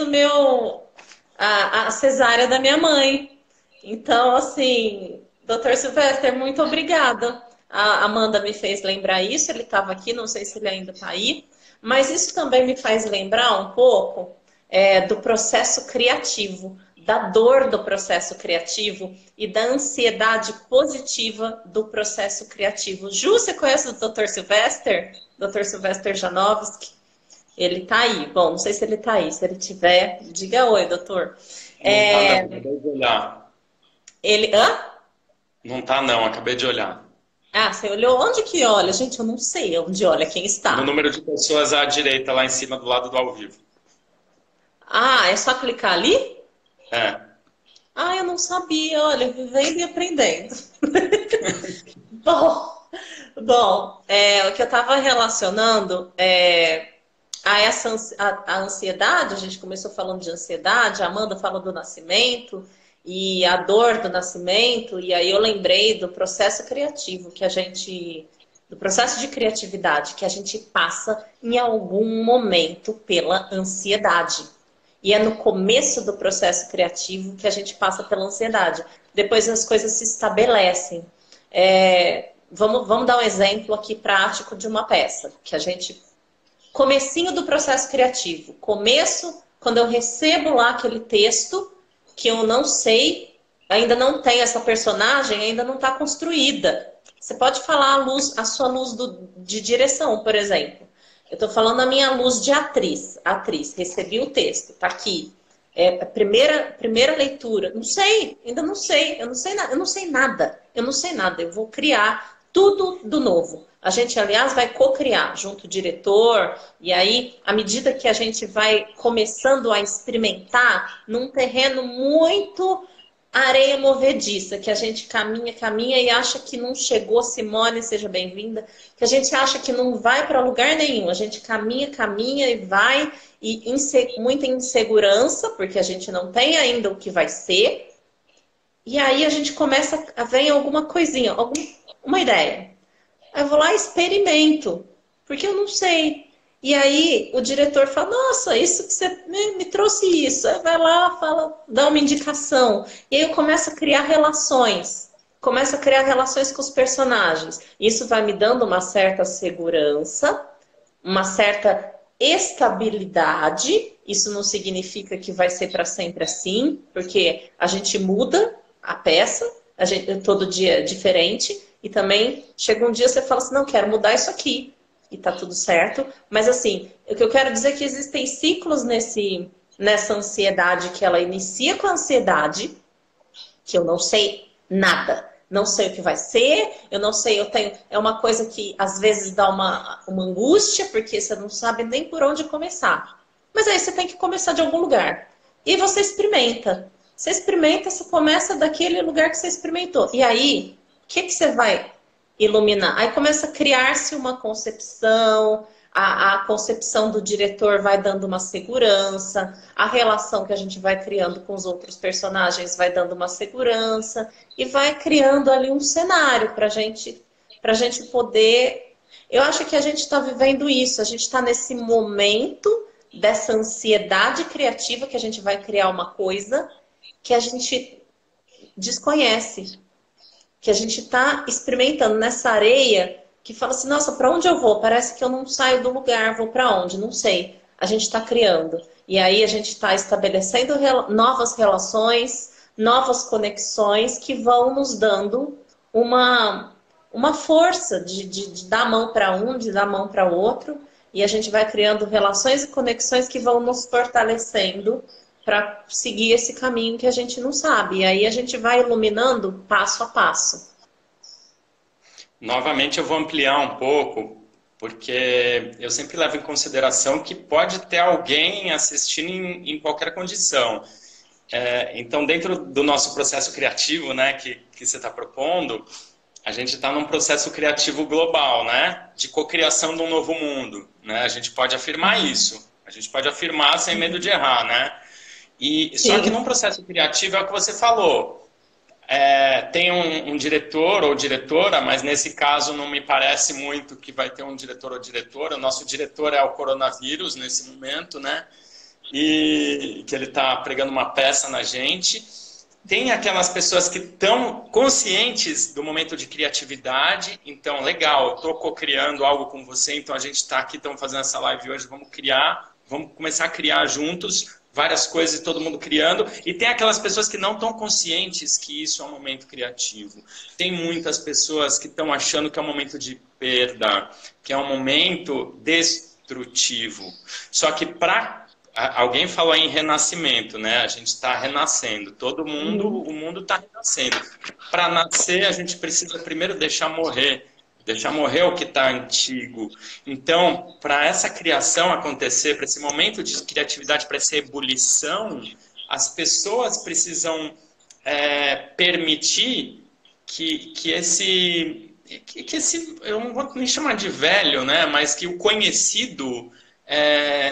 a cesárea da minha mãe. Então, assim, Dr. Sylvester, muito obrigada. A Amanda me fez lembrar isso, ele estava aqui, não sei se ele ainda está aí, mas isso também me faz lembrar um pouco do processo criativo, da dor do processo criativo e da ansiedade positiva do processo criativo. Ju, você conhece o Dr. Sylvester? Dr. Sylvester Janowski? Ele tá aí. Bom, não sei se ele tá aí. Se ele tiver, diga oi, doutor. Não tá não, acabei de olhar. Ele. Hã? Não tá não, acabei de olhar. Ah, você olhou? Onde que olha? Gente, eu não sei onde olha quem No está. número de pessoas à direita, lá em cima, do lado do ao vivo. Ah, é só clicar ali? É. Ah, eu não sabia. Olha, vivendo e aprendendo. Bom, o que eu estava relacionando a ansiedade, a gente começou falando de ansiedade, a Amanda falou do nascimento e a dor do nascimento, e aí eu lembrei do processo criativo do processo de criatividade que a gente passa em algum momento pela ansiedade. E é no começo do processo criativo que a gente passa pela ansiedade. Depois as coisas se estabelecem. Vamos dar um exemplo aqui prático de uma peça que a gente comecinho do processo criativo. Começo, quando eu recebo lá aquele texto que eu não sei, ainda não tem essa personagem, ainda não está construída. Você pode falar a sua luz de direção, por exemplo. Eu estou falando a minha luz de atriz. Atriz, recebi o texto, está aqui. A primeira leitura. Não sei, ainda não sei. Eu não sei nada. Eu não sei nada. Eu vou criar tudo do novo. A gente, aliás, vai co-criar junto o diretor, e aí, à medida que a gente vai começando a experimentar num terreno muito areia movediça, que a gente caminha e acha que não chegou, Simone, seja bem-vinda, que a gente acha que não vai para lugar nenhum, a gente caminha e vai, e muita insegurança, porque a gente não tem ainda o que vai ser, e aí a gente começa a ver alguma coisinha, uma ideia. Aí eu vou lá e experimento, porque eu não sei. E aí o diretor fala, nossa, isso que você me trouxe isso. Aí vai lá, fala, dá uma indicação. E aí eu começo a criar relações. Começo a criar relações com os personagens. Isso vai me dando uma certa segurança, uma certa estabilidade. Isso não significa que vai ser para sempre assim, porque a gente muda a peça, todo dia é diferente. E também chega um dia você fala assim, não, quero mudar isso aqui. E tá tudo certo. Mas assim, o que eu quero dizer é que existem ciclos nessa ansiedade, que ela inicia com a ansiedade, que eu não sei nada. Não sei o que vai ser, eu não sei, é uma coisa que às vezes dá uma angústia, porque você não sabe nem por onde começar. Mas aí você tem que começar de algum lugar. E você experimenta. Você começa daquele lugar que você experimentou. E aí, o que você vai iluminar? Aí começa a criar-se uma concepção, a concepção do diretor vai dando uma segurança, a relação que a gente vai criando com os outros personagens vai dando uma segurança e vai criando ali um cenário para a gente poder. Eu acho que a gente está vivendo isso, a gente está nesse momento dessa ansiedade criativa que a gente vai criar uma coisa que a gente desconhece, que a gente está experimentando nessa areia que fala assim, nossa, para onde eu vou? Parece que eu não saio do lugar, vou para onde? Não sei. A gente está criando. E aí a gente está estabelecendo novas relações, novas conexões que vão nos dando uma força de dar a mão para um, de dar a mão para o outro. E a gente vai criando relações e conexões que vão nos fortalecendo para seguir esse caminho que a gente não sabe. E aí a gente vai iluminando passo a passo. Novamente eu vou ampliar um pouco, porque eu sempre levo em consideração que pode ter alguém assistindo em qualquer condição. Então, dentro do nosso processo criativo, né, que você está propondo, a gente está num processo criativo global, né, de cocriação de um novo mundo, né? A gente pode afirmar isso, a gente pode afirmar sem medo de errar, né? E só que num processo criativo é o que você falou. Tem um diretor ou diretora, mas nesse caso não me parece muito que vai ter um diretor ou diretora. O nosso diretor é o coronavírus nesse momento, né? E que ele está pregando uma peça na gente. Tem aquelas pessoas que estão conscientes do momento de criatividade. Então, legal, eu estou co-criando algo com você, então a gente está aqui, estamos fazendo essa live hoje, vamos criar, vamos começar a criar juntos várias coisas e todo mundo criando. E tem aquelas pessoas que não estão conscientes que isso é um momento criativo. Tem muitas pessoas que estão achando que é um momento de perda, que é um momento destrutivo. Só que alguém falou em renascimento, né? A gente está renascendo. Todo mundo, o mundo está renascendo. Para nascer, a gente precisa primeiro deixar morrer. Deixar morrer o que está antigo. Então, para essa criação acontecer, para esse momento de criatividade, para essa ebulição, as pessoas precisam permitir que esse, eu não vou nem chamar de velho, né? Mas que o conhecido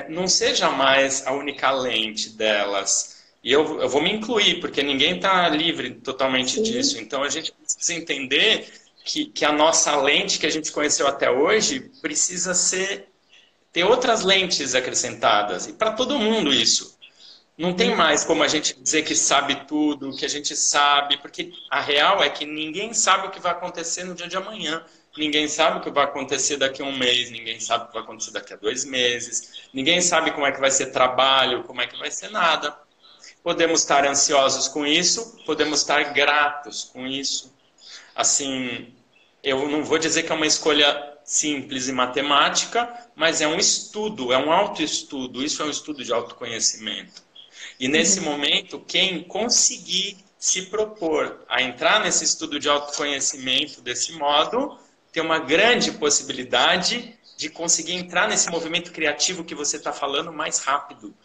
não seja mais a única lente delas. E eu vou me incluir, porque ninguém está livre totalmente disso. Então, a gente precisa entender que a nossa lente que a gente conheceu até hoje precisa ter outras lentes acrescentadas. E para todo mundo isso. Não tem mais como a gente dizer que sabe tudo, que a gente sabe, porque a real é que ninguém sabe o que vai acontecer no dia de amanhã. Ninguém sabe o que vai acontecer daqui a um mês, ninguém sabe o que vai acontecer daqui a 2 meses, ninguém sabe como é que vai ser trabalho, como é que vai ser nada. Podemos estar ansiosos com isso, podemos estar gratos com isso. Assim, eu não vou dizer que é uma escolha simples e matemática, mas é um estudo, é um autoestudo. Isso é um estudo de autoconhecimento. E nesse momento, quem conseguir se propor a entrar nesse estudo de autoconhecimento desse modo, tem uma grande possibilidade de conseguir entrar nesse movimento criativo que você está falando mais rápido.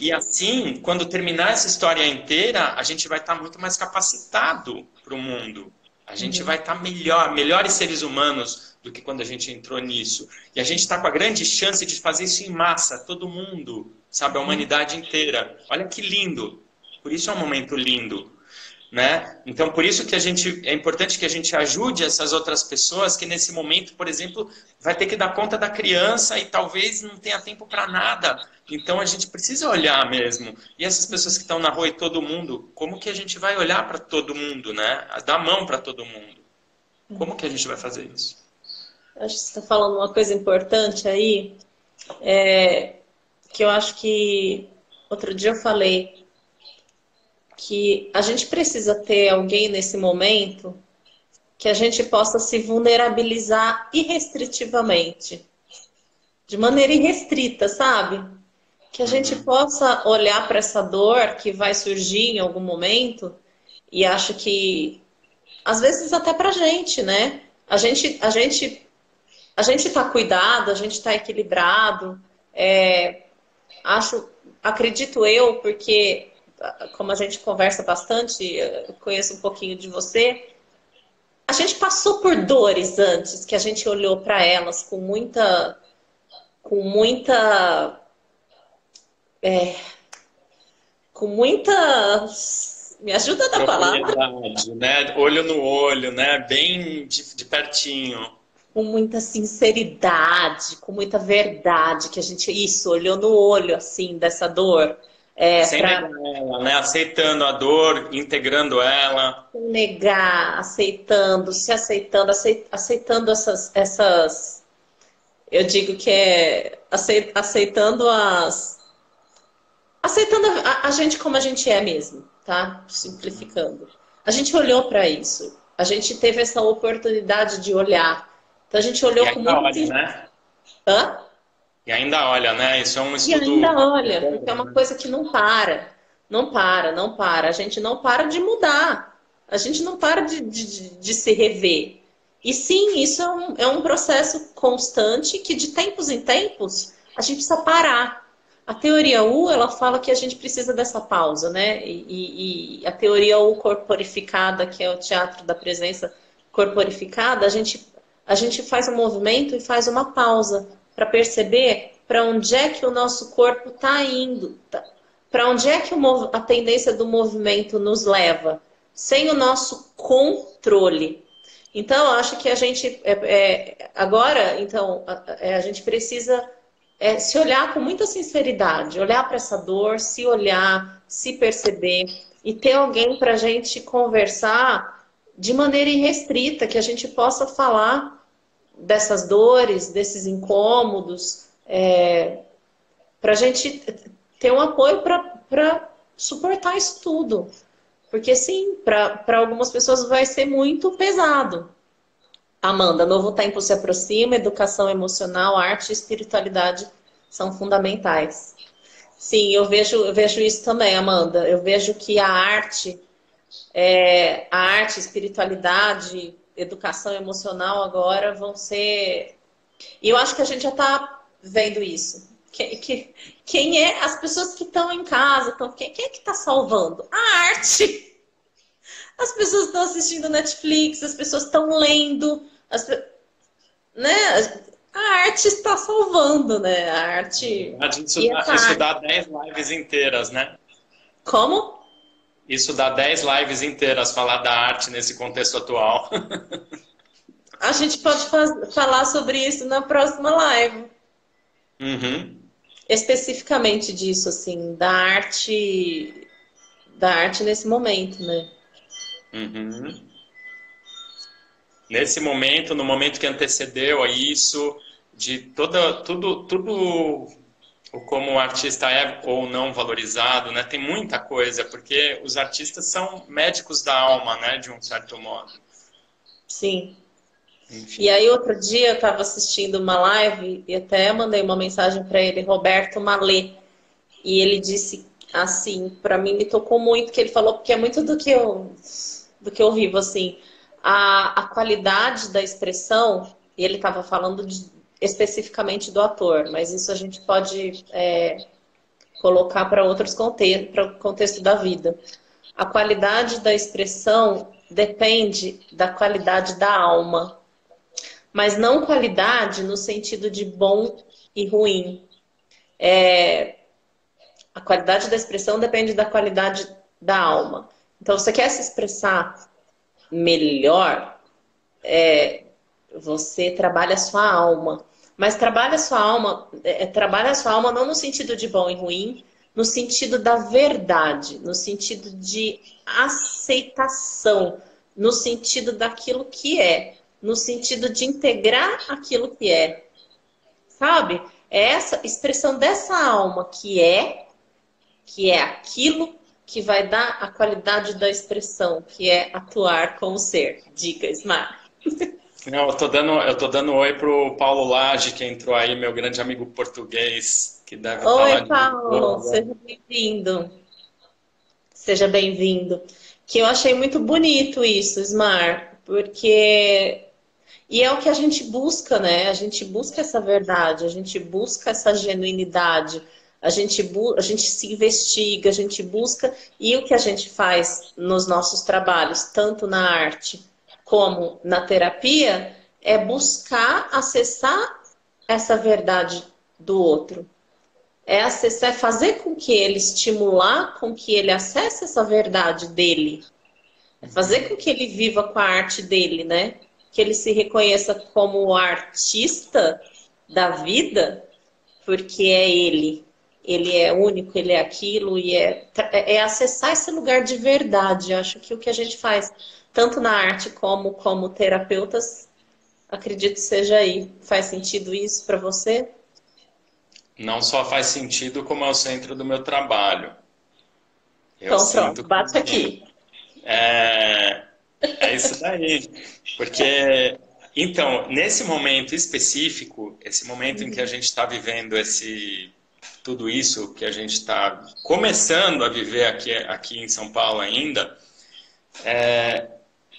E assim, quando terminar essa história inteira, a gente vai estar muito mais capacitado para o mundo. A gente vai estar melhores seres humanos do que quando a gente entrou nisso. E a gente está com a grande chance de fazer isso em massa, todo mundo, sabe? A humanidade inteira. Olha que lindo. Por isso é um momento lindo, né? Então, por isso que é importante que a gente ajude essas outras pessoas que nesse momento, por exemplo, vai ter que dar conta da criança e talvez não tenha tempo para nada. Então, a gente precisa olhar mesmo. E essas pessoas que estão na rua e todo mundo, como que a gente vai olhar para todo mundo, né? Dar mão para todo mundo. Como que a gente vai fazer isso? Acho que você está falando uma coisa importante aí, que eu acho que outro dia eu falei que a gente precisa ter alguém nesse momento que a gente possa se vulnerabilizar irrestritivamente, de maneira irrestrita, sabe? Que a gente possa olhar para essa dor que vai surgir em algum momento e acho que, às vezes até pra gente, né? A gente tá cuidado, a gente tá equilibrado, acredito eu, porque como a gente conversa bastante, eu conheço um pouquinho de você, a gente passou por dores antes, que a gente olhou para elas com muita me ajuda na palavra, né? Olho no olho, né? Bem de pertinho. Com muita sinceridade, com muita verdade, que a gente, olhou no olho, assim, dessa dor. Sem negar ela, né? Aceitando a dor, integrando ela. Sem negar, aceitando, se aceitando, aceitando essas... Eu digo que aceitando aceitando a gente como a gente é mesmo, tá? Simplificando. A gente olhou para isso. A gente teve essa oportunidade de olhar. Então a gente olhou com muito... olha, né? Hã? E ainda olha, né? Isso é um estudo... E ainda olha, porque é uma coisa que não para. Não para, não para. A gente não para de mudar. A gente não para de se rever. E sim, isso é um processo constante que de tempos em tempos a gente precisa parar. A teoria U, ela fala que a gente precisa dessa pausa, né? E a teoria U corporificada, que é o teatro da presença corporificada, a gente faz um movimento e faz uma pausa para perceber para onde é que o nosso corpo está indo, para onde é que a tendência do movimento nos leva, sem o nosso controle. Então, eu acho que a gente agora, então, a gente precisa se olhar com muita sinceridade, olhar para essa dor, se olhar, se perceber e ter alguém para a gente conversar de maneira irrestrita, que a gente possa falar dessas dores, desses incômodos, para a gente ter um apoio para suportar isso tudo. Porque, sim, para algumas pessoas vai ser muito pesado. Amanda, novo tempo se aproxima, educação emocional, arte e espiritualidade são fundamentais. Sim, eu vejo isso também, Amanda. Eu vejo que a arte, espiritualidade, educação emocional agora vão ser. E eu acho que a gente já está vendo isso. Quem é as pessoas que estão em casa? Quem é que está salvando? A arte. As pessoas estão assistindo Netflix, as pessoas estão lendo, né? A arte está salvando, né? A arte. Isso E dá, essa isso arte. dá 10 lives inteiras, né? Como? Isso dá 10 lives inteiras falar da arte nesse contexto atual. A gente pode falar sobre isso na próxima live. Uhum, Especificamente disso, assim, da arte nesse momento, né? uhum. Nesse momento, no momento que antecedeu a isso, de tudo o como o artista é ou não valorizado, né? Tem muita coisa, porque os artistas são médicos da alma, né? De um certo modo. Sim. E Enfim. aí, outro dia, eu estava assistindo uma live e até mandei uma mensagem para ele, Roberto Malê. E ele disse assim, para mim me tocou muito, que ele falou, porque é muito do que eu vivo, assim, a qualidade da expressão, e ele estava falando especificamente do ator, mas isso a gente pode colocar para outros contextos, para o contexto da vida. A qualidade da expressão depende da qualidade da alma, mas não qualidade no sentido de bom e ruim. A qualidade da expressão depende da qualidade da alma. Então, você quer se expressar melhor, você trabalha a sua alma. Mas trabalha a sua alma não no sentido de bom e ruim, no sentido da verdade, no sentido de aceitação, no sentido daquilo que é, no sentido de integrar aquilo que é. Sabe? É essa expressão dessa alma que é aquilo que vai dar a qualidade da expressão, que é atuar com o ser. Dica, Smart. Não, eu tô dando oi pro Paulo Lage, que entrou aí, meu grande amigo português, que deve estar lá Oi, de Paulo, Lisboa. seja bem-vindo. Seja bem-vindo. Que eu achei muito bonito isso, Smart, porque e é o que a gente busca, né? A gente busca essa verdade, a gente busca essa genuinidade, a gente se investiga, a gente busca, e o que a gente faz nos nossos trabalhos, tanto na arte como na terapia, é buscar acessar essa verdade do outro. É acessar, é fazer com que ele, estimular com que ele acesse essa verdade dele, é fazer com que ele viva com a arte dele, né? Que ele se reconheça como o artista da vida, porque é ele. Ele é único, ele é aquilo, e é acessar esse lugar de verdade. Eu acho que o que a gente faz, tanto na arte como terapeutas, acredito que seja aí. Faz sentido isso para você? Não só faz sentido, como é o centro do meu trabalho. Eu Então, pronto, sinto bate que aqui. é, é isso daí. Porque, então, nesse momento específico, esse momento em que a gente está vivendo tudo isso que a gente está começando a viver aqui em São Paulo ainda,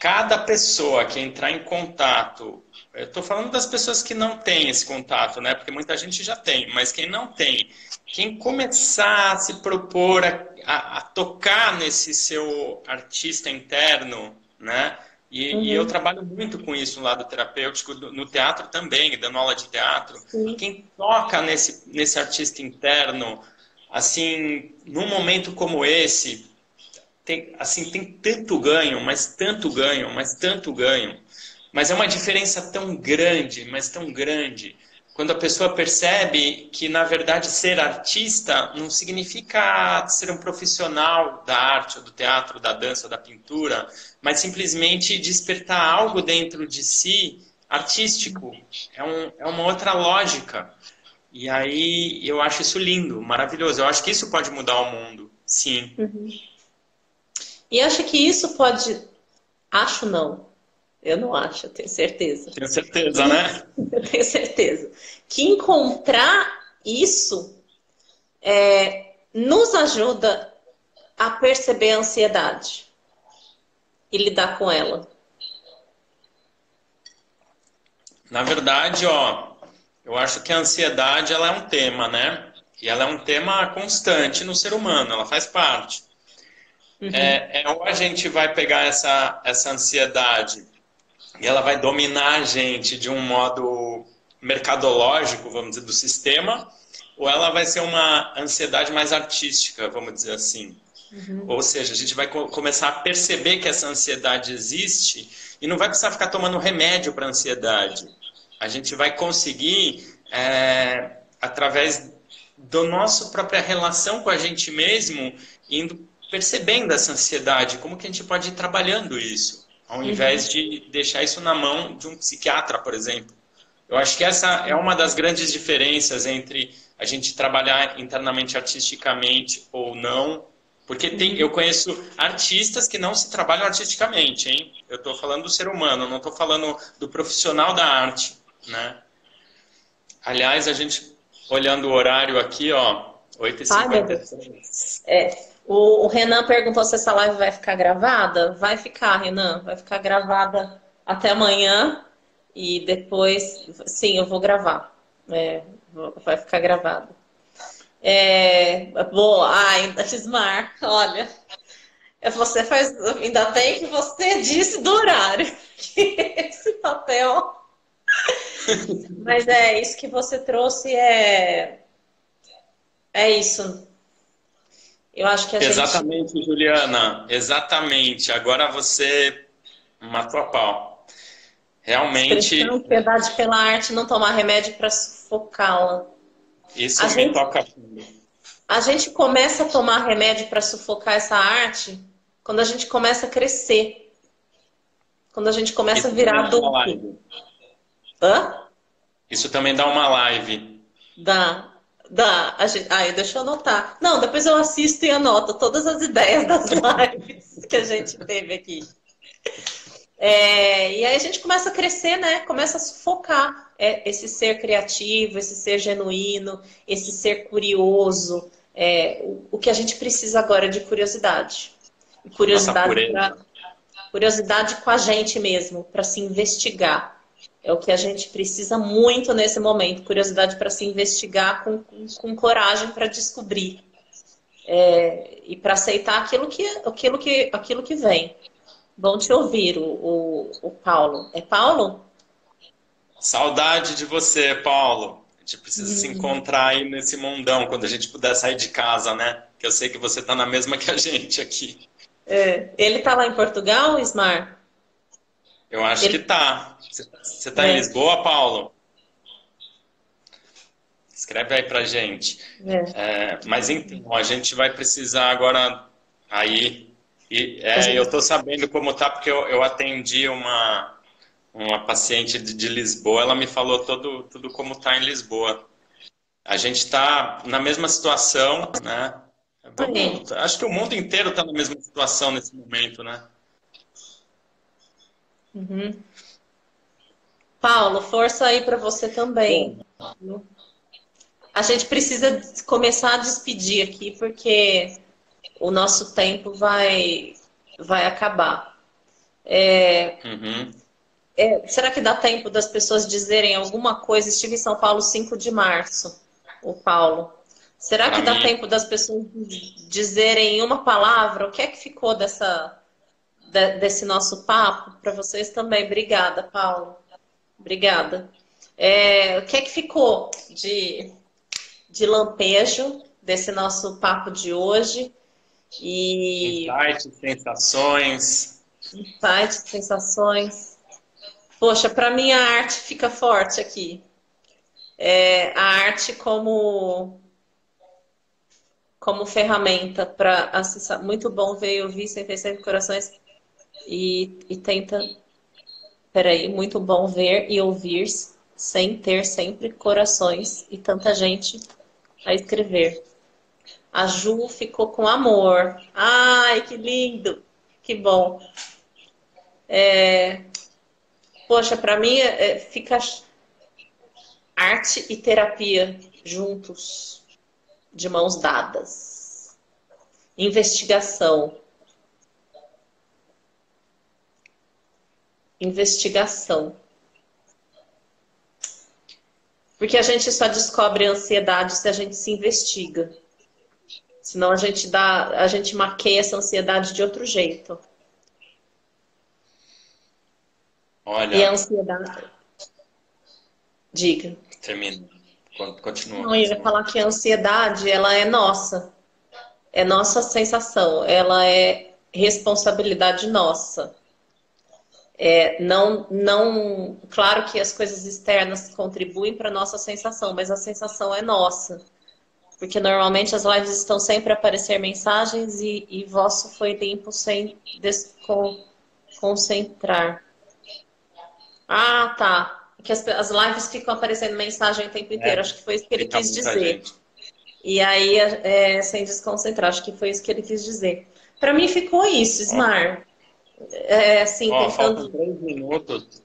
cada pessoa que entrar em contato, eu estou falando das pessoas que não têm esse contato, né? Porque muita gente já tem, mas quem não tem, quem começar a se propor a tocar nesse seu artista interno, né? E eu Uhum. trabalho muito com isso no lado terapêutico, no teatro também, dando aula de teatro. Sim. Quem toca nesse artista interno, assim, num momento como esse, tem, assim, tem tanto ganho, mas tanto ganho, mas tanto ganho. Mas é uma diferença tão grande, mas tão grande. Quando a pessoa percebe que, na verdade, ser artista não significa ser um profissional da arte, ou do teatro, da dança, da pintura, mas simplesmente despertar algo dentro de si artístico. É uma outra lógica. E aí eu acho isso lindo, maravilhoso. Eu acho que isso pode mudar o mundo. Sim. Uhum. E acho que isso pode. Acho não. Eu não acho, eu tenho certeza. Tenho certeza, Que... né? Eu tenho certeza. Que encontrar isso nos ajuda a perceber a ansiedade e lidar com ela. Na verdade, ó, eu acho que a ansiedade ela é um tema, né? E ela é um tema constante no ser humano, ela faz parte. Uhum. Ou a gente vai pegar essa ansiedade e ela vai dominar a gente de um modo mercadológico, vamos dizer, do sistema, ou ela vai ser uma ansiedade mais artística, vamos dizer assim. Uhum. Ou seja, a gente vai começar a perceber que essa ansiedade existe e não vai precisar ficar tomando remédio para a ansiedade. A gente vai conseguir, através da nossa própria relação com a gente mesmo, indo percebendo essa ansiedade, como que a gente pode ir trabalhando isso, ao Uhum. invés de deixar isso na mão de um psiquiatra, por exemplo. Eu acho que essa é uma das grandes diferenças entre a gente trabalhar internamente artisticamente ou não, porque eu Uhum. conheço artistas que não se trabalham artisticamente, hein? Eu estou falando do ser humano, não estou falando do profissional da arte, né? Aliás, a gente, olhando o horário aqui, ó, Ai, meu Deus. 8h53. O Renan perguntou se essa live vai ficar gravada. Vai ficar, Renan. Vai ficar gravada até amanhã. E depois, sim, eu vou gravar. Vai ficar gravado. Boa, ainda Ismar, olha, você faz, ainda bem que você disse do horário, que esse papel. Mas é isso que você trouxe é isso. Eu acho que a gente Exatamente, Juliana, exatamente. Agora você matou a pau. expressar Realmente, ansiedade pela arte, não tomar remédio para sufocá-la. A isso me gente, toca fundo. a gente começa a tomar remédio para sufocar essa arte quando a gente começa a crescer, quando a gente começa a Isso também virar dá uma adulto. live. Hã? Isso também dá uma live. Deixa eu anotar. Não, depois eu assisto e anoto todas as ideias das lives que a gente teve aqui. E aí a gente começa a crescer, né? Começa a sufocar esse ser criativo, esse ser genuíno, esse ser curioso. O que a gente precisa agora é de curiosidade. E Nossa curiosidade pureza. curiosidade com a gente mesmo, para se investigar. É o que a gente precisa muito nesse momento. Curiosidade para se investigar com coragem para descobrir. E para aceitar aquilo que vem. Bom te ouvir, o Paulo. É Paulo? Saudade de você, Paulo. A gente precisa se Hum. encontrar aí nesse mundão quando a gente puder sair de casa, né? Que eu sei que você tá na mesma que a gente aqui. Ele tá lá em Portugal, Ismar? Eu acho que Ele, tá. Você tá em é, Lisboa, Paulo? Escreve aí pra gente. é. Mas então, a gente vai precisar agora aí. A Eu gente, tô sabendo como tá, porque eu atendi uma paciente de Lisboa, ela me falou tudo como tá em Lisboa. A gente está na mesma situação, né? Acho que o mundo inteiro está na mesma situação nesse momento, né? Uhum. Paulo, força aí para você também. Bom, Viu? A gente precisa começar a despedir aqui, porque o nosso tempo vai acabar. Uhum. Será que dá tempo das pessoas dizerem alguma coisa? Estive em São Paulo 5 de março, o Paulo. Será Para que dá mim, tempo das pessoas dizerem uma palavra? O que é que ficou desse nosso papo? Para vocês também. Obrigada, Paulo. Obrigada. O que é que ficou de lampejo desse nosso papo de hoje? E insights, sensações. insights, sensações. Poxa, para mim a arte fica forte aqui. A arte como ferramenta para acessar. Muito bom ver e ouvir sem ter sempre corações e tenta. Peraí, muito bom ver e ouvir sem ter sempre corações e tanta gente a escrever. A Ju ficou com amor. Ai, que lindo! Que bom. Poxa, para mim fica arte e terapia juntos, de mãos dadas. Investigação. Investigação. Porque a gente só descobre a ansiedade se a gente se investiga. Senão a gente maqueia essa ansiedade de outro jeito. E a Olha, ansiedade, diga. termina. Continua, Não, eu ia continua. falar que a ansiedade, ela é nossa. É nossa sensação. Ela é responsabilidade nossa. Não, claro que as coisas externas contribuem para a nossa sensação, mas a sensação é nossa. Porque normalmente as lives estão sempre a aparecer mensagens e vosso foi limpo sem desconcentrar. Ah, tá. Que as lives ficam aparecendo mensagem o tempo inteiro. É, Acho que foi isso que ele fica quis muita dizer. gente. E aí, sem desconcentrar, acho que foi isso que ele quis dizer. Para mim ficou isso, Ó, Smar. Assim, ó, faltam tentando. 3 minutos.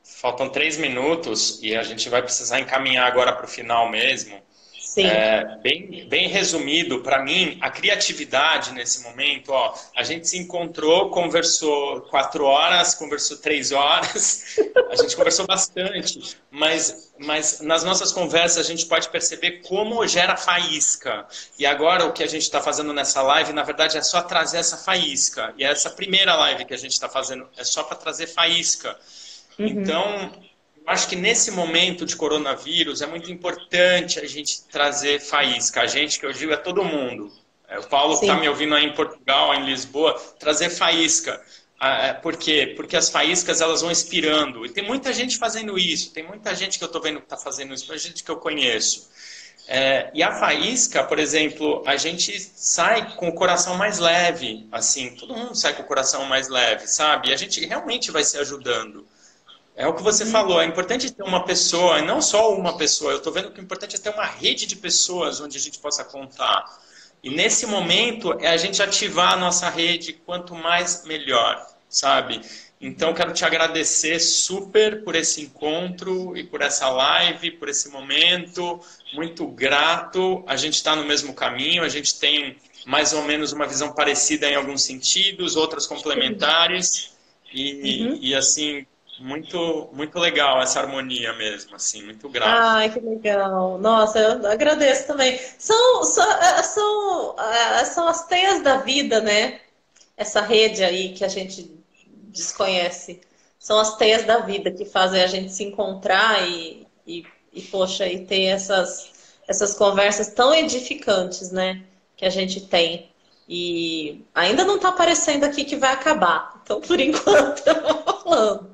Faltam 3 minutos e a gente vai precisar encaminhar agora para o final mesmo. Sim. Bem resumido, para mim, a criatividade nesse momento, ó, a gente se encontrou, conversou 4 horas, conversou 3 horas, a gente conversou bastante, mas nas nossas conversas a gente pode perceber como gera faísca. E agora o que a gente está fazendo nessa live, na verdade, é só trazer essa faísca. E essa primeira live que a gente está fazendo é só para trazer faísca. Uhum. Então, eu acho que nesse momento de coronavírus é muito importante a gente trazer faísca. A gente, que eu digo, é todo mundo. O Paulo que está Sim. me ouvindo aí em Portugal, em Lisboa, trazer faísca. Por quê? Porque as faíscas elas vão inspirando. E tem muita gente fazendo isso. Tem muita gente que eu estou vendo que está fazendo isso. Muita gente que eu conheço. E a faísca, por exemplo, a gente sai com o coração mais leve. Assim, todo mundo sai com o coração mais leve, sabe? E a gente realmente vai se ajudando. É o que você Uhum. falou, é importante ter uma pessoa, e não só uma pessoa, eu estou vendo que o importante é ter uma rede de pessoas onde a gente possa contar. E nesse momento é a gente ativar a nossa rede, quanto mais melhor, sabe? Então quero te agradecer super por esse encontro e por essa live, por esse momento, muito grato. A gente está no mesmo caminho, a gente tem mais ou menos uma visão parecida em alguns sentidos, outras complementares. Uhum. E assim, muito legal essa harmonia mesmo, assim, muito grato. Ai, que legal. Nossa, eu agradeço também. São as teias da vida, né? Essa rede aí que a gente desconhece. São as teias da vida que fazem a gente se encontrar poxa, e ter essas conversas tão edificantes, né? Que a gente tem. E ainda não está parecendo aqui que vai acabar. Então, por enquanto, eu vou falando.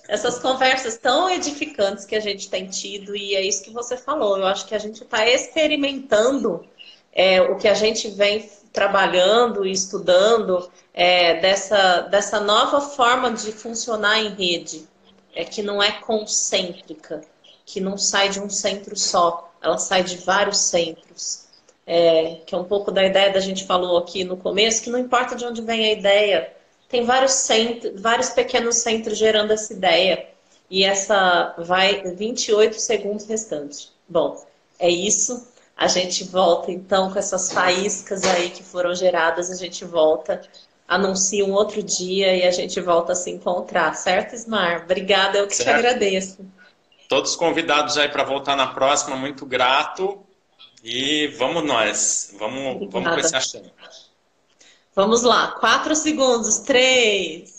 Essas conversas tão edificantes que a gente tem tido, e é isso que você falou. Eu acho que a gente está experimentando o que a gente vem trabalhando e estudando dessa nova forma de funcionar em rede, que não é concêntrica, que não sai de um centro só, ela sai de vários centros. Que é um pouco da ideia da gente falou aqui no começo, que não importa de onde vem a ideia, tem vários centros, vários pequenos centros gerando essa ideia. E essa vai 28 segundos restantes. Bom, é isso. A gente volta então com essas faíscas aí que foram geradas, a gente volta anuncio um outro dia e a gente volta a se encontrar, certo, Ismar? Obrigada, eu que te Certo? agradeço. Todos convidados aí para voltar na próxima, muito grato. E vamos nós, vamos com esse Obrigada. achando. Vamos lá, 4 segundos, 3.